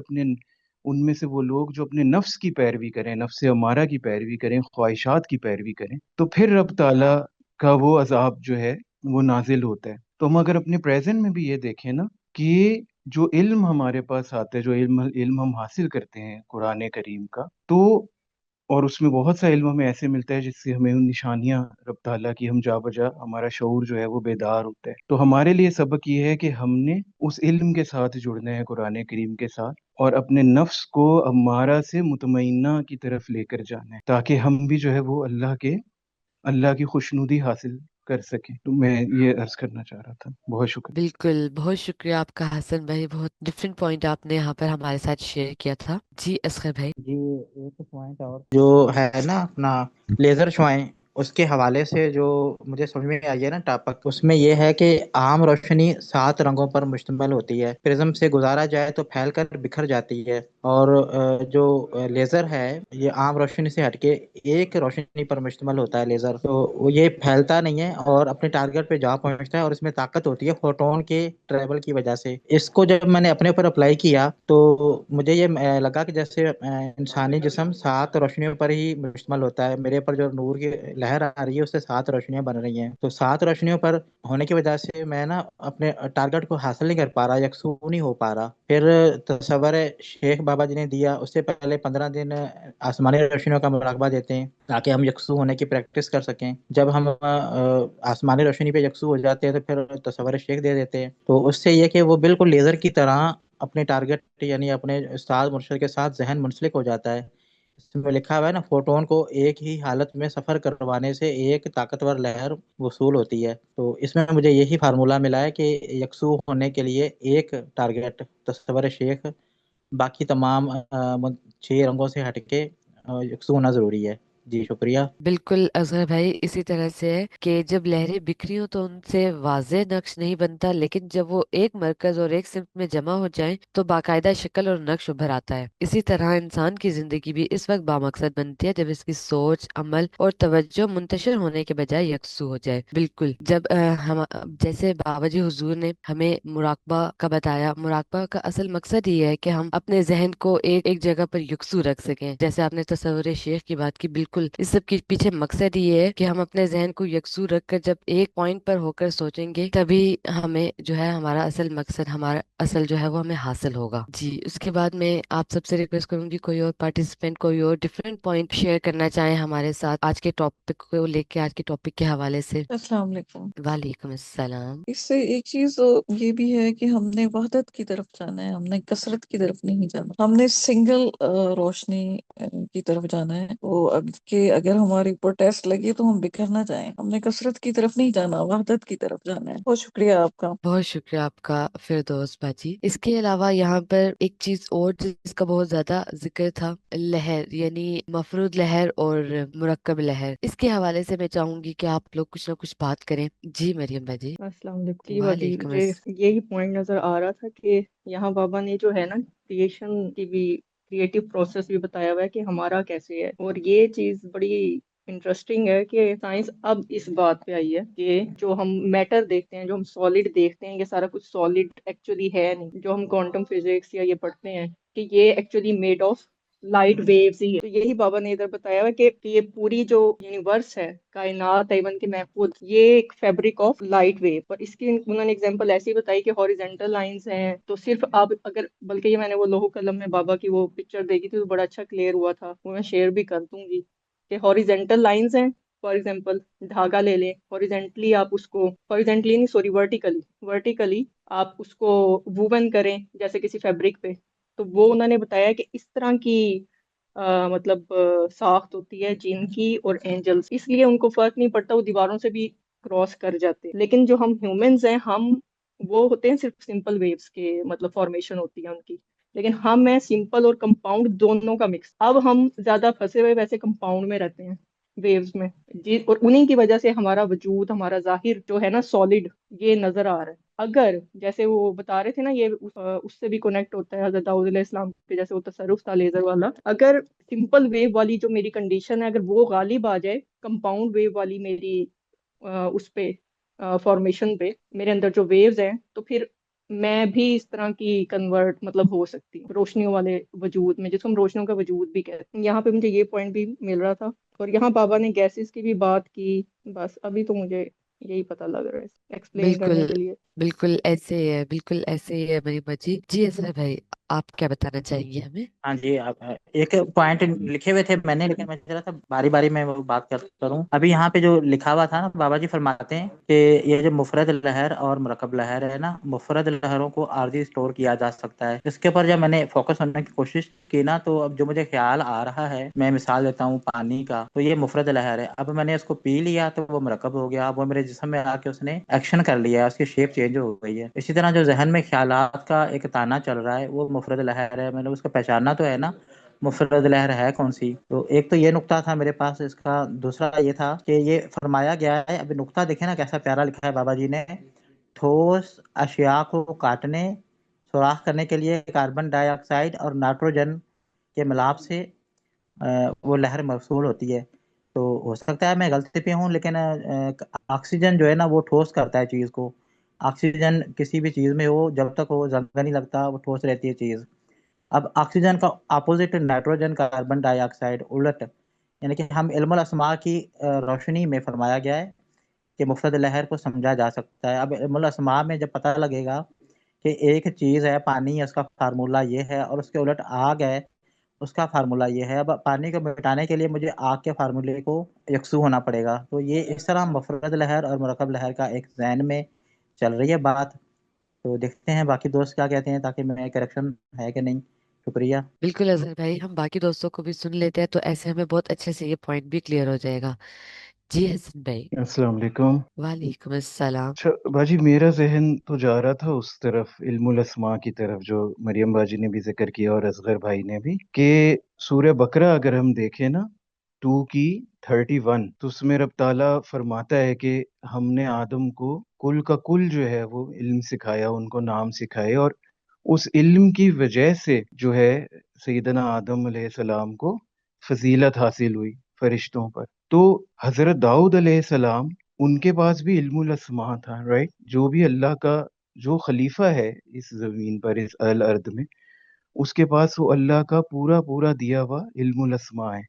ان میں سے وہ لوگ جو اپنے نفس کی پیروی کریں, نفس امارہ کی پیروی کریں, خواہشات کی پیروی کریں, تو پھر رب تعالیٰ کا وہ عذاب جو ہے وہ نازل ہوتا ہے. تو ہم اگر اپنے پریزنٹ میں بھی یہ دیکھیں نا کہ جو علم ہمارے پاس آتا ہے, جو علم ہم حاصل کرتے ہیں قرآن کریم کا, تو اور اس میں بہت سا علم ہمیں ایسے ملتا ہے جس سے ہمیں ان نشانیاں رب تعالیٰ کی ہم جا بجا, ہمارا شعور جو ہے وہ بیدار ہوتا ہے. تو ہمارے لیے سبق یہ ہے کہ ہم نے اس علم کے ساتھ جڑنا ہے, قرآن کریم کے ساتھ, اور اپنے نفس کو امارہ سے مطمئنہ کی طرف لے کر جانا ہے, تاکہ ہم بھی جو ہے وہ اللہ کی خوشنودی حاصل کر سکیں. تو میں یہ عرض کرنا چاہ رہا تھا. بہت شکریہ. بالکل, بہت شکریہ آپ کا حسن بھائی, بہت ڈفرینٹ پوائنٹ آپ نے یہاں پر ہمارے ساتھ شیئر کیا تھا. جی اصغر بھائی. جی ایک پوائنٹ اور جو ہے نا اپنا لیزر شوائیں اس کے حوالے سے جو مجھے سمجھ میں آئی ہے نا ٹاپک، اس میں یہ ہے کہ عام روشنی 7 رنگوں پر مشتمل ہوتی ہے، پرزم سے گزارا جائے تو پھیل کر بکھر جاتی ہے، اور جو لیزر ہے یہ عام روشنی سے ہٹ کے ایک روشنی پر مشتمل ہوتا ہے لیزر، تو وہ یہ پھیلتا نہیں ہے اور اپنے ٹارگٹ پہ جا پہنچتا ہے، اور اس میں طاقت ہوتی ہے فوٹون کے ٹریول کی وجہ سے۔ اس کو جب میں نے اپنے اوپر اپلائی کیا تو مجھے یہ لگا کہ جیسے انسانی جسم 7 روشنیوں پر ہی مشتمل ہوتا ہے، میرے پر جو نور کی لہر آ رہی ہے اس سے 7 روشنیاں بن رہی ہیں، تو 7 روشنیوں پر ہونے کی وجہ سے میں نا اپنے ٹارگٹ کو حاصل نہیں کر پا رہا، یکسو نہیں ہو پا رہا۔ پھر تصور شیخ بابا جی نے دیا، اس سے پہلے 15 دن آسمانی روشنیوں کا مراقبہ دیتے ہیں تاکہ ہم یکسو ہونے کی پریکٹس کر سکیں۔ جب ہم آسمانی روشنی پہ یکسو ہو جاتے ہیں تو پھر تصور شیخ دے دیتے ہیں، تو اس سے یہ کہ وہ بالکل لیزر کی طرح اپنے ٹارگٹ یعنی اپنے استاد مرشد کے ساتھ ذہن منسلک ہو جاتا ہے۔ اس میں لکھا ہوا ہے نا، فوٹون کو ایک ہی حالت میں سفر کروانے سے ایک طاقتور لہر وصول ہوتی ہے، تو اس میں مجھے یہی فارمولا ملا ہے کہ یکسو ہونے کے لیے ایک ٹارگٹ تصور شیخ، باقی تمام 6 رنگوں سے ہٹ کے یکسو ہونا ضروری ہے۔ جی شکریہ۔ بالکل اظہر بھائی، اسی طرح سے ہے کہ جب لہریں بکھری ہوں تو ان سے واضح نقش نہیں بنتا، لیکن جب وہ ایک مرکز اور ایک سمت میں جمع ہو جائیں تو باقاعدہ شکل اور نقش ابھر آتا ہے۔ اسی طرح انسان کی زندگی بھی اس وقت بامقصد بنتی ہے جب اس کی سوچ، عمل اور توجہ منتشر ہونے کے بجائے یکسو ہو جائے۔ بالکل، جب ہم جیسے بابا جی حضور نے ہمیں مراقبہ کا بتایا، مراقبہ کا اصل مقصد یہ ہے کہ ہم اپنے ذہن کو ایک جگہ پر یکسو رکھ سکیں، جیسے آپ نے تصور شیخ کی بات کی۔ بالکل اس سب کے پیچھے مقصد یہ ہے کہ ہم اپنے ذہن کو یکسو رکھ کر جب ایک پوائنٹ پر ہو کر سوچیں گے تبھی ہمیں جو ہے ہمارا اصل مقصد، ہمارا اصل جو ہے وہ ہمیں حاصل ہوگا۔ جی، اس کے بعد میں آپ سب سے ریکویسٹ کروں گی کوئی اور پارٹیسپینٹ کوئی اور ڈفرینٹ پوائنٹ شیئر کرنا چاہیں ہمارے ساتھ آج کے ٹاپک کو لے کے، آج کے ٹاپک کے حوالے سے۔ السلام علیکم۔ وعلیکم السلام۔ اس سے ایک چیز یہ بھی ہے کہ ہم نے وحدت کی طرف جانا ہے، ہم نے کثرت کی طرف نہیں جانا، ہم نے سنگل روشنی کی طرف جانا ہے، تو اب کہ اگر ہمارے اوپر ٹیسٹ لگے تو ہم بکھر نہ جائیں، ہم نے کثرت کی طرف نہیں جانا، وحدت کی طرف جانا ہے۔ بہت شکریہ آپ کا۔ بہت شکریہ آپ کا فردوس باجی۔ اس کے علاوہ یہاں پر ایک چیز اور جس کا بہت زیادہ ذکر تھا، لہر یعنی مفرود لہر اور مرکب لہر، اس کے حوالے سے میں چاہوں گی کہ آپ لوگ کچھ نہ کچھ بات کریں۔ جی مریم باجی۔ السلام علیکم جی باجی، وعلیکم مجھے یہی پوائنٹ نظر آ رہا تھا کہ یہاں بابا نے جو ہے نا کریشن کی بھی، کریٹو پروسیس بھی بتایا ہوا ہے کہ ہمارا کیسے ہے، اور یہ چیز بڑی انٹرسٹنگ ہے کہ سائنس اب اس بات پہ آئی ہے کہ جو ہم میٹر دیکھتے ہیں، جو ہم سالڈ دیکھتے ہیں، یہ سارا کچھ سالڈ ایکچولی ہے نہیں، جو ہم کوانٹم فزکس یا یہ پڑھتے ہیں کہ یہ actually made of light waves ہی ہے۔ تو یہی بابا نے ادھر بتایا ہوا کہ یہ پوری جو یونیورس ہے، کائنات، ایون کہ محفوظ، یہ ایک فیبرک آف لائٹ ویو، اور اس کی انہوں نے اگزامپل ایسی بتائی کہ ہاریزونٹل لائنز ہیں، تو صرف آپ اگر، بلکہ یہ میں نے وہ لوح قلم میں بابا کی وہ پکچر دیکھی تھی تو بڑا اچھا کلیئر ہوا تھا، وہ میں شیئر بھی کر دوں گی کہ ہاریزونٹل لائنز ہیں، فار ایگزامپل دھاگا لے لیں، ہاریزونٹلی آپ اس کو، ہاریزونٹلی نہیں سوری ورٹیکلی آپ اس کو ووون کریں جیسے کسی فیبرک پہ، تو وہ انہوں نے بتایا کہ اس طرح کی مطلب ساخت ہوتی ہے جن کی اور اینجلز، اس لیے ان کو فرق نہیں پڑتا، وہ دیواروں سے بھی کراس کر جاتے ہیں۔ لیکن جو ہم ہیومنز ہیں، ہم وہ ہوتے ہیں صرف سمپل ویوز کے مطلب فارمیشن ہوتی ہے ان کی، لیکن ہم ہیں سمپل اور کمپاؤنڈ دونوں کا مکس۔ اب ہم زیادہ پھنسے ہوئے ویسے کمپاؤنڈ میں رہتے ہیں، ویوز میں جی، اور انہی کی وجہ سے ہمارا وجود، ہمارا ظاہر جو ہے نا سالڈ، یہ نظر آ رہا ہے۔ اگر جیسے وہ بتا رہے تھے نا، یہ اس سے بھی کنیکٹ ہوتا ہے حضرت داؤد علیہ السلام کے جیسے وہ تصرف تھا لیزر والا، اگر سمپل ویو والی جو میری کنڈیشن ہے اگر وہ غالب آ جائے کمپاؤنڈ ویو والی میری اس پہ فارمیشن پہ، میرے اندر جو ویوز ہیں، تو پھر میں بھی اس طرح کی کنورٹ مطلب ہو سکتی ہوں روشنیوں والے وجود میں، جس کو ہم روشنیوں کا وجود بھی کہتے ہیں۔ یہاں پہ مجھے یہ پوائنٹ بھی مل رہا تھا، اور یہاں بابا نے گیسز کی بھی بات کی، بس ابھی تو مجھے یہی پتہ لگ رہا ہے ایکسپلین کرنے بالکل کے لیے۔ بالکل ایسے ہی ہے، بالکل ایسے ہی ہے مریم باجی۔ جی اسرا بھائی، آپ کیا بتانا چاہیں گے ہمیں؟ ہاں جی، آپ ایک پوائنٹ لکھے ہوئے تھے میں نے، لیکن میں چاہ رہا تھا باری باری میں وہ بات کروں۔ ابھی یہاں پہ جو لکھا ہوا تھا نا، بابا جی فرماتے ہیں کہ یہ جو مفرد لہر اور مرکب لہر ہے نا، مفرد لہروں کو عارضی اسٹور کیا جا سکتا ہے۔ اس کے اوپر جب میں نے فوکس ہونے کی کوشش کی نا، تو اب جو مجھے خیال آ رہا ہے، میں مثال دیتا ہوں پانی کا، تو یہ مفرد لہر ہے، اب میں نے اس کو پی لیا تو وہ مرکب ہو گیا، اب وہ میرے جسم میں آ کے اس نے ایکشن کر لیا، اس کی شیپ چینج ہو گئی ہے۔ اسی طرح جو ذہن میں خیالات کا ایک تانا چل رہا ہے، وہ مفرد لہر ہے، میں نے اس کو پہچاننا تو ہے نا۔ مفرد لہر ہے کون سی؟ تو ایک تو یہ نقطہ تھا میرے پاس اس کا. دوسرا یہ تھا کہ یہ فرمایا گیا ہے، ابھی نقطہ دیکھیں نا کیسا پیارا لکھا ہے بابا جی نے: ٹھوس اشیاء کو کاٹنے، سوراخ کرنے کے لیے کاربن ڈائی آکسائڈ اور نائٹروجن کے ملاپ سے وہ لہر موصول ہوتی ہے. تو ہو سکتا ہے میں غلطی پہ ہوں، لیکن آکسیجن جو ہے نا وہ ٹھوس کرتا ہے چیز کو. آکسیجن کسی بھی چیز میں ہو، جب تک وہ زندہ نہیں لگتا وہ ٹھوس رہتی ہے چیز. اب آکسیجن کا اپوزٹ نائٹروجن، کاربن ڈائی آکسائڈ، الٹ. یعنی کہ ہم علم الاسماء کی روشنی میں فرمایا گیا ہے کہ مفرد لہر کو سمجھا جا سکتا ہے. اب علم الاسماء میں جب پتہ لگے گا کہ ایک چیز ہے پانی، اس کا فارمولہ یہ ہے، اور اس کے الٹ آگ ہے، اس کا فارمولہ یہ ہے. اب پانی کو مٹانے کے لیے مجھے آگ کے فارمولے کو یکسو ہونا پڑے گا. تو یہ اس طرح مفرد لہر اور مرکب لہر کا ایک ذہن میں چل رہی ہے بات. تو دیکھتے ہیں باقی دوست کیا کہتے ہیں، تاکہ میں کریکشن ہے کہ نہیں. شکریہ. بالکل اظہر بھائی، ہم باقی دوستوں کو بھی سن لیتے ہیں تو ایسے ہمیں بہت اچھے سے یہ پوائنٹ بھی کلیئر ہو جائے گا. جی حسن بھائی. السلام علیکم. وعلیکم السلام. اچھا باجی، میرا ذہن تو جا رہا تھا اس طرف، علم الاسماء کی طرف، جو مریم باجی نے بھی ذکر کیا اور اصغر بھائی نے بھی، کہ سورہ بقرہ اگر ہم دیکھیں نا 2 کی 31، تو اس میں رب تعالیٰ فرماتا ہے کہ ہم نے آدم کو کل کا کل جو ہے وہ علم سکھایا، ان کو نام سکھائے، اور اس علم کی وجہ سے جو ہے سیدنا آدم علیہ السلام کو فضیلت حاصل ہوئی فرشتوں پر. تو حضرت داؤد علیہ السلام، ان کے پاس بھی علم الاسماء تھا، رائٹ؟ جو بھی اللہ کا جو خلیفہ ہے اس زمین پر، اس الارض میں، اس کے پاس وہ اللہ کا پورا پورا دیا ہوا علم الاسماء ہے.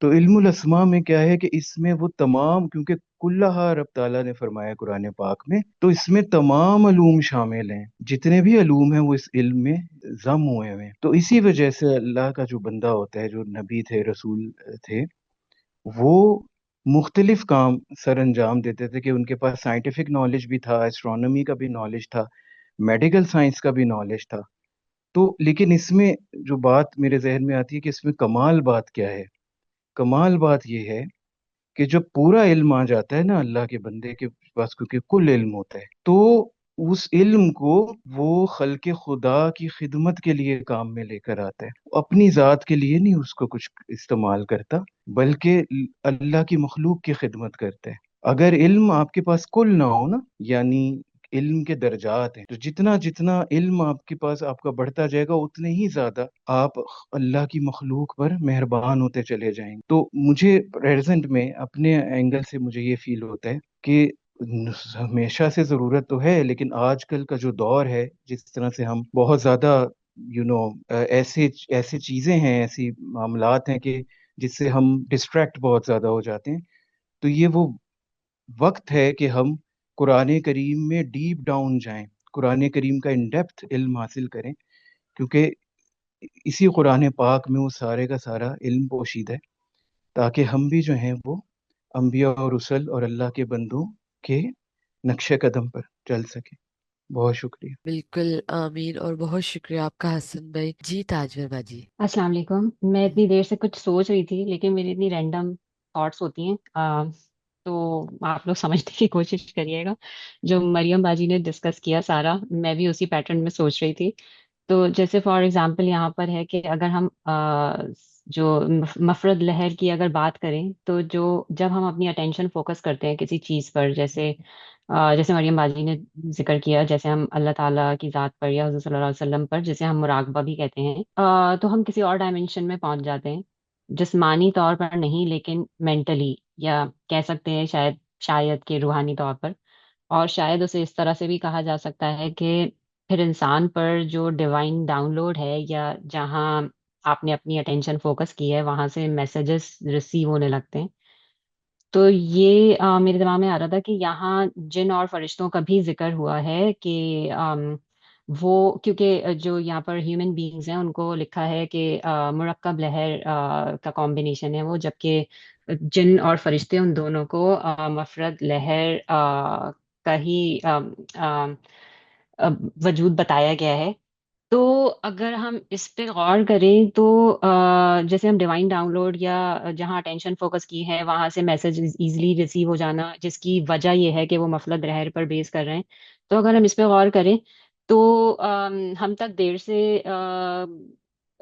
تو علم الاسماء میں کیا ہے کہ اس میں وہ تمام، کیونکہ کلہا رب تعالیٰ نے فرمایا قرآن پاک میں، تو اس میں تمام علوم شامل ہیں، جتنے بھی علوم ہیں وہ اس علم میں ضم ہوئے ہوئے ہیں. تو اسی وجہ سے اللہ کا جو بندہ ہوتا ہے، جو نبی تھے، رسول تھے، وہ مختلف کام سر انجام دیتے تھے، کہ ان کے پاس سائنٹیفک نالج بھی تھا، اسٹرانومی کا بھی نالج تھا، میڈیکل سائنس کا بھی نالج تھا. تو لیکن اس میں جو بات میرے ذہن میں آتی ہے کہ اس میں کمال بات کیا ہے؟ کمال بات یہ ہے کہ جب پورا علم آ جاتا ہے نا اللہ کے بندے کے پاس، کیونکہ کل علم ہوتا ہے، تو اس علم کو وہ خلق خدا کی خدمت کے لیے کام میں لے کر آتا ہے. اپنی ذات کے لیے نہیں اس کو کچھ استعمال کرتا، بلکہ اللہ کی مخلوق کی خدمت کرتا ہے. اگر علم آپ کے پاس کل نہ ہو نا، یعنی علم کے درجات ہیں، تو جتنا جتنا علم آپ کے پاس آپ کا بڑھتا جائے گا، اتنے ہی زیادہ آپ اللہ کی مخلوق پر مہربان ہوتے چلے جائیں گے. تو مجھے پریزنٹ میں اپنے اینگل سے مجھے یہ فیل ہوتا ہے کہ ہمیشہ سے ضرورت تو ہے، لیکن آج کل کا جو دور ہے، جس طرح سے ہم بہت زیادہ ایسے ایسے چیزیں ہیں، ایسی معاملات ہیں کہ جس سے ہم ڈسٹریکٹ بہت زیادہ ہو جاتے ہیں. تو یہ وہ وقت ہے کہ ہم قرآن کریم میں ڈیپ ڈاؤن جائیں، قرآن کریم کا ان ڈیپتھ علم حاصل کریں، کیونکہ اسی قرآن پاک میں وہ سارے کا سارا علم پوشیدہ ہے، تاکہ ہم بھی جو ہیں وہ انبیاء اور رسل اور اللہ کے بندوں کے نقش قدم پر چل سکیں. بہت شکریہ. بالکل آمین، اور بہت شکریہ آپ کا حسن بھائی. جی تاجور باجی. السلام علیکم. میں اتنی دیر سے کچھ سوچ رہی تھی، لیکن میری اتنی رینڈم تھاٹس ہوتی ہیں، تو آپ لوگ سمجھنے کی کوشش کریے گا. جو مریم باجی نے ڈسکس کیا سارا، میں بھی اسی پیٹرن میں سوچ رہی تھی. تو جیسے فار ایگزامپل یہاں پر ہے کہ اگر ہم جو مفرد لہر کی اگر بات کریں، تو جب ہم اپنی اٹینشن فوکس کرتے ہیں کسی چیز پر، جیسے مریم باجی نے ذکر کیا، جیسے ہم اللہ تعالیٰ کی ذات پر یا حضور صلی اللہ علیہ وسلم پر، جسے ہم مراقبہ بھی کہتے ہیں، تو ہم کسی اور ڈائمینشن میں پہنچ جاتے ہیں، جسمانی طور پر نہیں لیکن مینٹلی، یا کہہ سکتے ہیں شاید کہ روحانی طور پر. اور شاید اسے اس طرح سے بھی کہا جا سکتا ہے کہ پھر انسان پر جو ڈیوائن ڈاؤن لوڈ ہے، یا جہاں آپ نے اپنی اٹینشن فوکس کی ہے، وہاں سے میسیجز ریسیو ہونے لگتے ہیں. تو یہ میرے دماغ میں آ رہا تھا کہ یہاں جن اور فرشتوں کا بھی ذکر ہوا ہے کہ وہ، کیونکہ جو یہاں پر ہیومن بینگز ہیں ان کو لکھا ہے کہ مرکب لہر کا کمبینیشن ہے وہ، جبکہ جن اور فرشتے ان دونوں کو مفرد لہر کا ہی وجود بتایا گیا ہے. تو اگر ہم اس پہ غور کریں تو جیسے ہم ڈیوائن ڈاؤن لوڈ، یا جہاں اٹینشن فوکس کی ہے وہاں سے میسج ایزیلی ریسیو ہو جانا، جس کی وجہ یہ ہے کہ وہ مفرد لہر پر بیس کر رہے ہیں. تو اگر ہم اس پہ غور کریں تو ہم تک دیر سے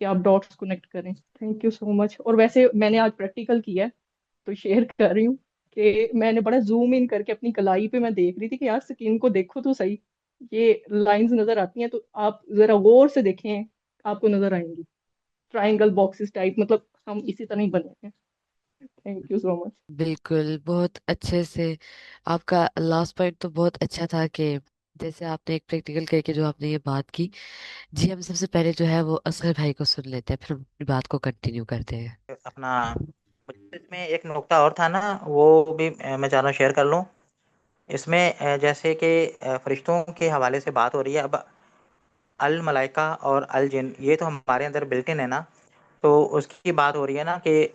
کہ آپ ڈاٹس کنیکٹ کریں. تھینک یو سو مچ. اور ویسے میں نے آج پریکٹیکل کیا ہے تو شیئر کر رہی ہوں کہ میں نے بڑا زوم ان کر کے اپنی کلائی پہ میں دیکھ رہی تھی کہ یار سکین کو دیکھو تو صحیح, یہ لائنز نظر آتی ہیں تو آپ ذرا غور سے دیکھیں, آپ کو نظر آئیں گی ٹرائنگل باکسز ٹائپ, مطلب ہم اسی طرح ہی بنے ہیں. تھینک یو سو مچ. بالکل, بہت اچھے سے. آپ کا لاسٹ پوائنٹ تو بہت اچھا تھا کہ جیسے آپ نے ایک پریکٹیکل کر کے جو آپ نے یہ بات کی. جی, ہم سب سے پہلے جو ہے وہ اصغر بھائی کو سن لیتے ہیں, پھر ہم اپنی بات کو کنٹینیو کرتے ہیں. اپنا مجھے اس میں ایک نقطہ اور تھا نا, وہ بھی میں چاہ رہا ہوں شیئر کر لوں. اس میں جیسے کہ فرشتوں کے حوالے سے بات ہو رہی ہے. اب الملائکہ اور الجن یہ تو ہمارے اندر بلٹن ہے نا, تو اس کی بات ہو رہی ہے نا کہ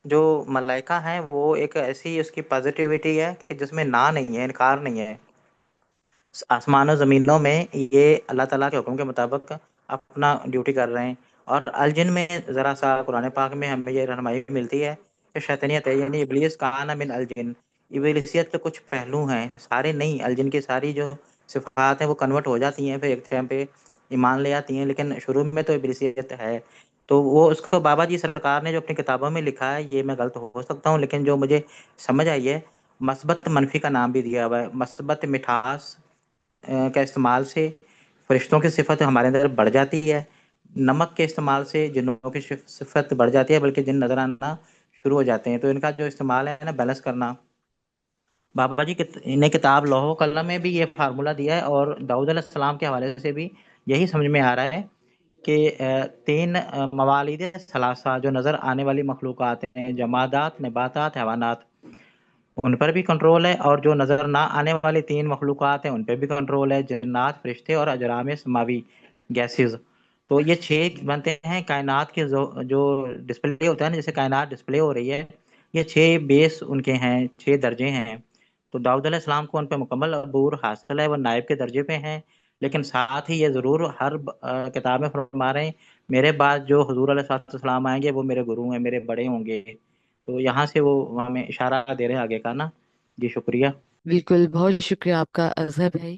جو ملائکہ ہیں وہ ایک ایسی اس کی پازیٹیوٹی ہے کہ جس میں نہ نہیں ہے, انکار نہیں ہے. آسمان و زمینوں میں یہ اللہ تعالیٰ کے حکم کے مطابق اپنا ڈیوٹی کر رہے ہیں. اور الجن میں ذرا سا قرآن پاک میں ہمیں یہ رہنمائی ملتی ہے کہ شیطانیت ہے, یعنی ابلیس کان من الجن, ابلیسیت کے کچھ پہلو ہیں, سارے نہیں. الجن کی ساری جو صفات ہیں وہ کنورٹ ہو جاتی ہیں, پھر ایک ٹائم پہ ایمان لے آتی ہیں, لیکن شروع میں تو ابلیسیت ہے. تو وہ اس کو بابا جی سرکار نے جو اپنی کتابوں میں لکھا ہے, یہ میں غلط ہو سکتا ہوں لیکن جو مجھے سمجھ آئی ہے, مثبت منفی کا نام بھی دیا ہوا ہے. مثبت مٹھاس کا استعمال سے فرشتوں کی صفت ہمارے اندر بڑھ جاتی ہے, نمک کے استعمال سے جنوں کی صفت بڑھ جاتی ہے, بلکہ جن نظر آنا شروع ہو جاتے ہیں. تو ان کا جو استعمال ہے نا, بیلنس کرنا. بابا جی نے کتاب لوح و قلم میں بھی یہ فارمولہ دیا ہے, اور داؤد علیہ السلام کے حوالے سے بھی یہی سمجھ میں آ رہا ہے کہ تین موالید ثلاثہ جو نظر آنے والی مخلوقات ہیں, جمادات, نباتات, حیوانات, ان پر بھی کنٹرول ہے, اور جو نظر نہ آنے والی تین مخلوقات ہیں ان پہ بھی کنٹرول ہے, جنات, فرشتے اور اجرام سماوی گیسز. تو یہ 6 بنتے ہیں کائنات کے جو ڈسپلے ہوتا ہے نا, جیسے کائنات ڈسپلے ہو رہی ہے, یہ 6 بیس ان کے ہیں, 6 درجے ہیں. تو داؤد علیہ السلام کو ان پہ مکمل عبور حاصل ہے, وہ نائب کے درجے پہ ہیں. لیکن ساتھ ہی یہ ضرور ہر کتاب میں فرما رہے ہیں, میرے بعد جو حضور علیہ السلام آئیں گے وہ میرے گرو ہیں, میرے بڑے ہوں گے. تو یہاں سے وہ ہمیں اشارہ دے رہے ہیں آگے کا نا. جی شکریہ. بالکل, بہت شکریہ آپ کا اصغر بھائی.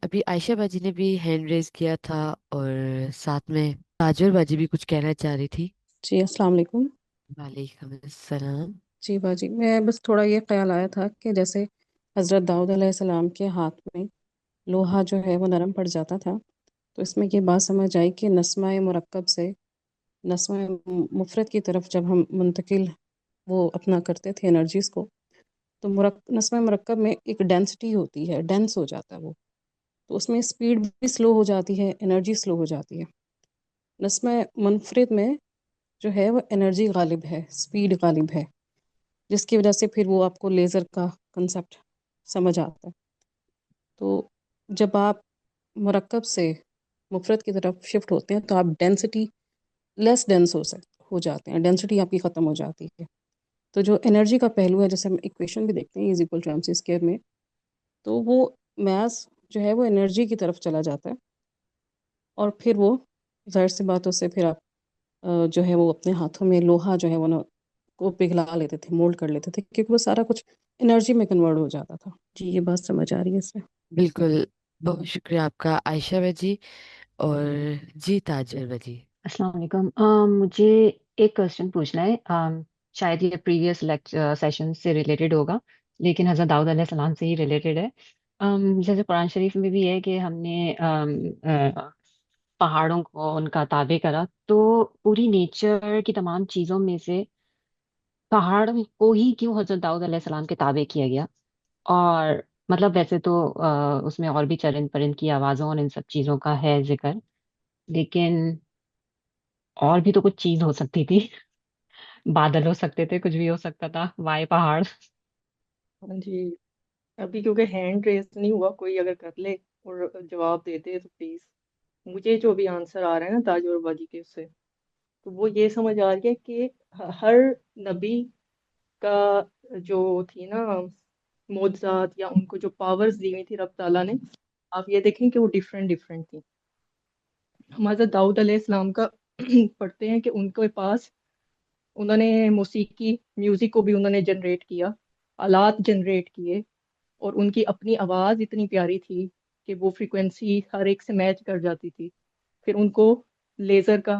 ابھی عائشہ باجی نے بھی ہینڈ ریز کیا تھا, اور ساتھ میں تاجر باجی بھی کچھ کہنا چاہ رہی تھی. جی السلام علیکم. وعلیکم السلام. جی باجی, میں بس تھوڑا یہ خیال آیا تھا کہ جیسے حضرت داؤد علیہ السلام کے ہاتھ میں لوہا جو ہے وہ نرم پڑ جاتا تھا, تو اس میں یہ بات سمجھ آئی کہ نسمہ مرکب سے نسمہ مفرد کی طرف جب ہم منتقل وہ اپنا کرتے تھے انرجیز کو, تو نسمہ مرکب میں ایک ڈینسٹی ہوتی ہے, ڈینس ہو جاتا ہے وہ, تو اس میں اسپیڈ بھی سلو ہو جاتی ہے, انرجی سلو ہو جاتی ہے. نسمہ منفرد میں جو ہے وہ انرجی غالب ہے, اسپیڈ غالب ہے, جس کی وجہ سے پھر وہ آپ کو لیزر کا کنسیپٹ سمجھ آتا ہے. تو جب آپ مرکب سے مفرد کی طرف شفٹ ہوتے ہیں تو آپ ڈینسٹی لیس ڈینس ہو جاتے ہیں, ڈینسٹی آپ کی ختم ہو جاتی ہے. تو جو انرجی کا پہلو ہے, جیسے ہم ایکویشن بھی دیکھتے ہیں is equal to m c square میں, تو وہ میاس جو ہے وہ انرجی کی طرف چلا جاتا ہے, اور پھر وہ ظاہر سی باتوں سے پھر آپ جو ہے وہ اپنے ہاتھوں میں لوہا جو ہے وہ کو پگھلا لیتے تھے, مولڈ کر لیتے تھے, کیونکہ وہ سارا کچھ انرجی میں کنورٹ ہو جاتا تھا. جی یہ بات سمجھ آ رہی ہے اس سے. بالکل, بہت شکریہ آپ کا عائشہ باجی. اور جی تاجر باجی. السلام علیکم. مجھے ایک کوشچن پوچھنا ہے. شاید یہ پریویس سیشن سے ریلیٹڈ ہوگا, لیکن حضرت داؤد علیہ السلام سے ہی ریلیٹڈ ہے. جیسے قرآن شریف میں بھی ہے کہ ہم نے پہاڑوں کو ان کا تابع کرا, تو پوری نیچر کی تمام چیزوں میں سے پہاڑ کو ہی کیوں حضرت داؤد علیہ السلام کے تابع کیا گیا؟ اور مطلب ویسے تو اس میں اور بھی چرند پرند کی آوازوں اور ان سب چیزوں کا ہے ذکر, لیکن اور بھی تو کچھ چیز ہو سکتی تھی. بادل ہو سکتے تھے, کچھ بھی ہو سکتا تھا, وائے پہاڑ. ہاں جی, ابھی کیونکہ ہینڈ ریز نہیں ہوا, کوئی اگر کر لے اور جواب دے دے تو پلیز. مجھے جو بھی آنسر آ رہا ہے نا تاجور باجی کے, اس سے تو وہ یہ سمجھ آ رہی ہے کہ ہر نبی کا جو تھی نا معجزات یا ان کو جو پاورز دی ہوئی تھی رب تعالیٰ نے, آپ یہ دیکھیں کہ وہ ڈفرینٹ تھی. ہم حضرت داؤد علیہ السلام کا پڑھتے ہیں کہ ان کے پاس انہوں نے موسیقی میوزک کو بھی انہوں نے جنریٹ کیا, آلات جنریٹ کیے, اور ان کی اپنی آواز اتنی پیاری تھی کہ وہ فریکوینسی ہر ایک سے میچ کر جاتی تھی. پھر ان کو لیزر کا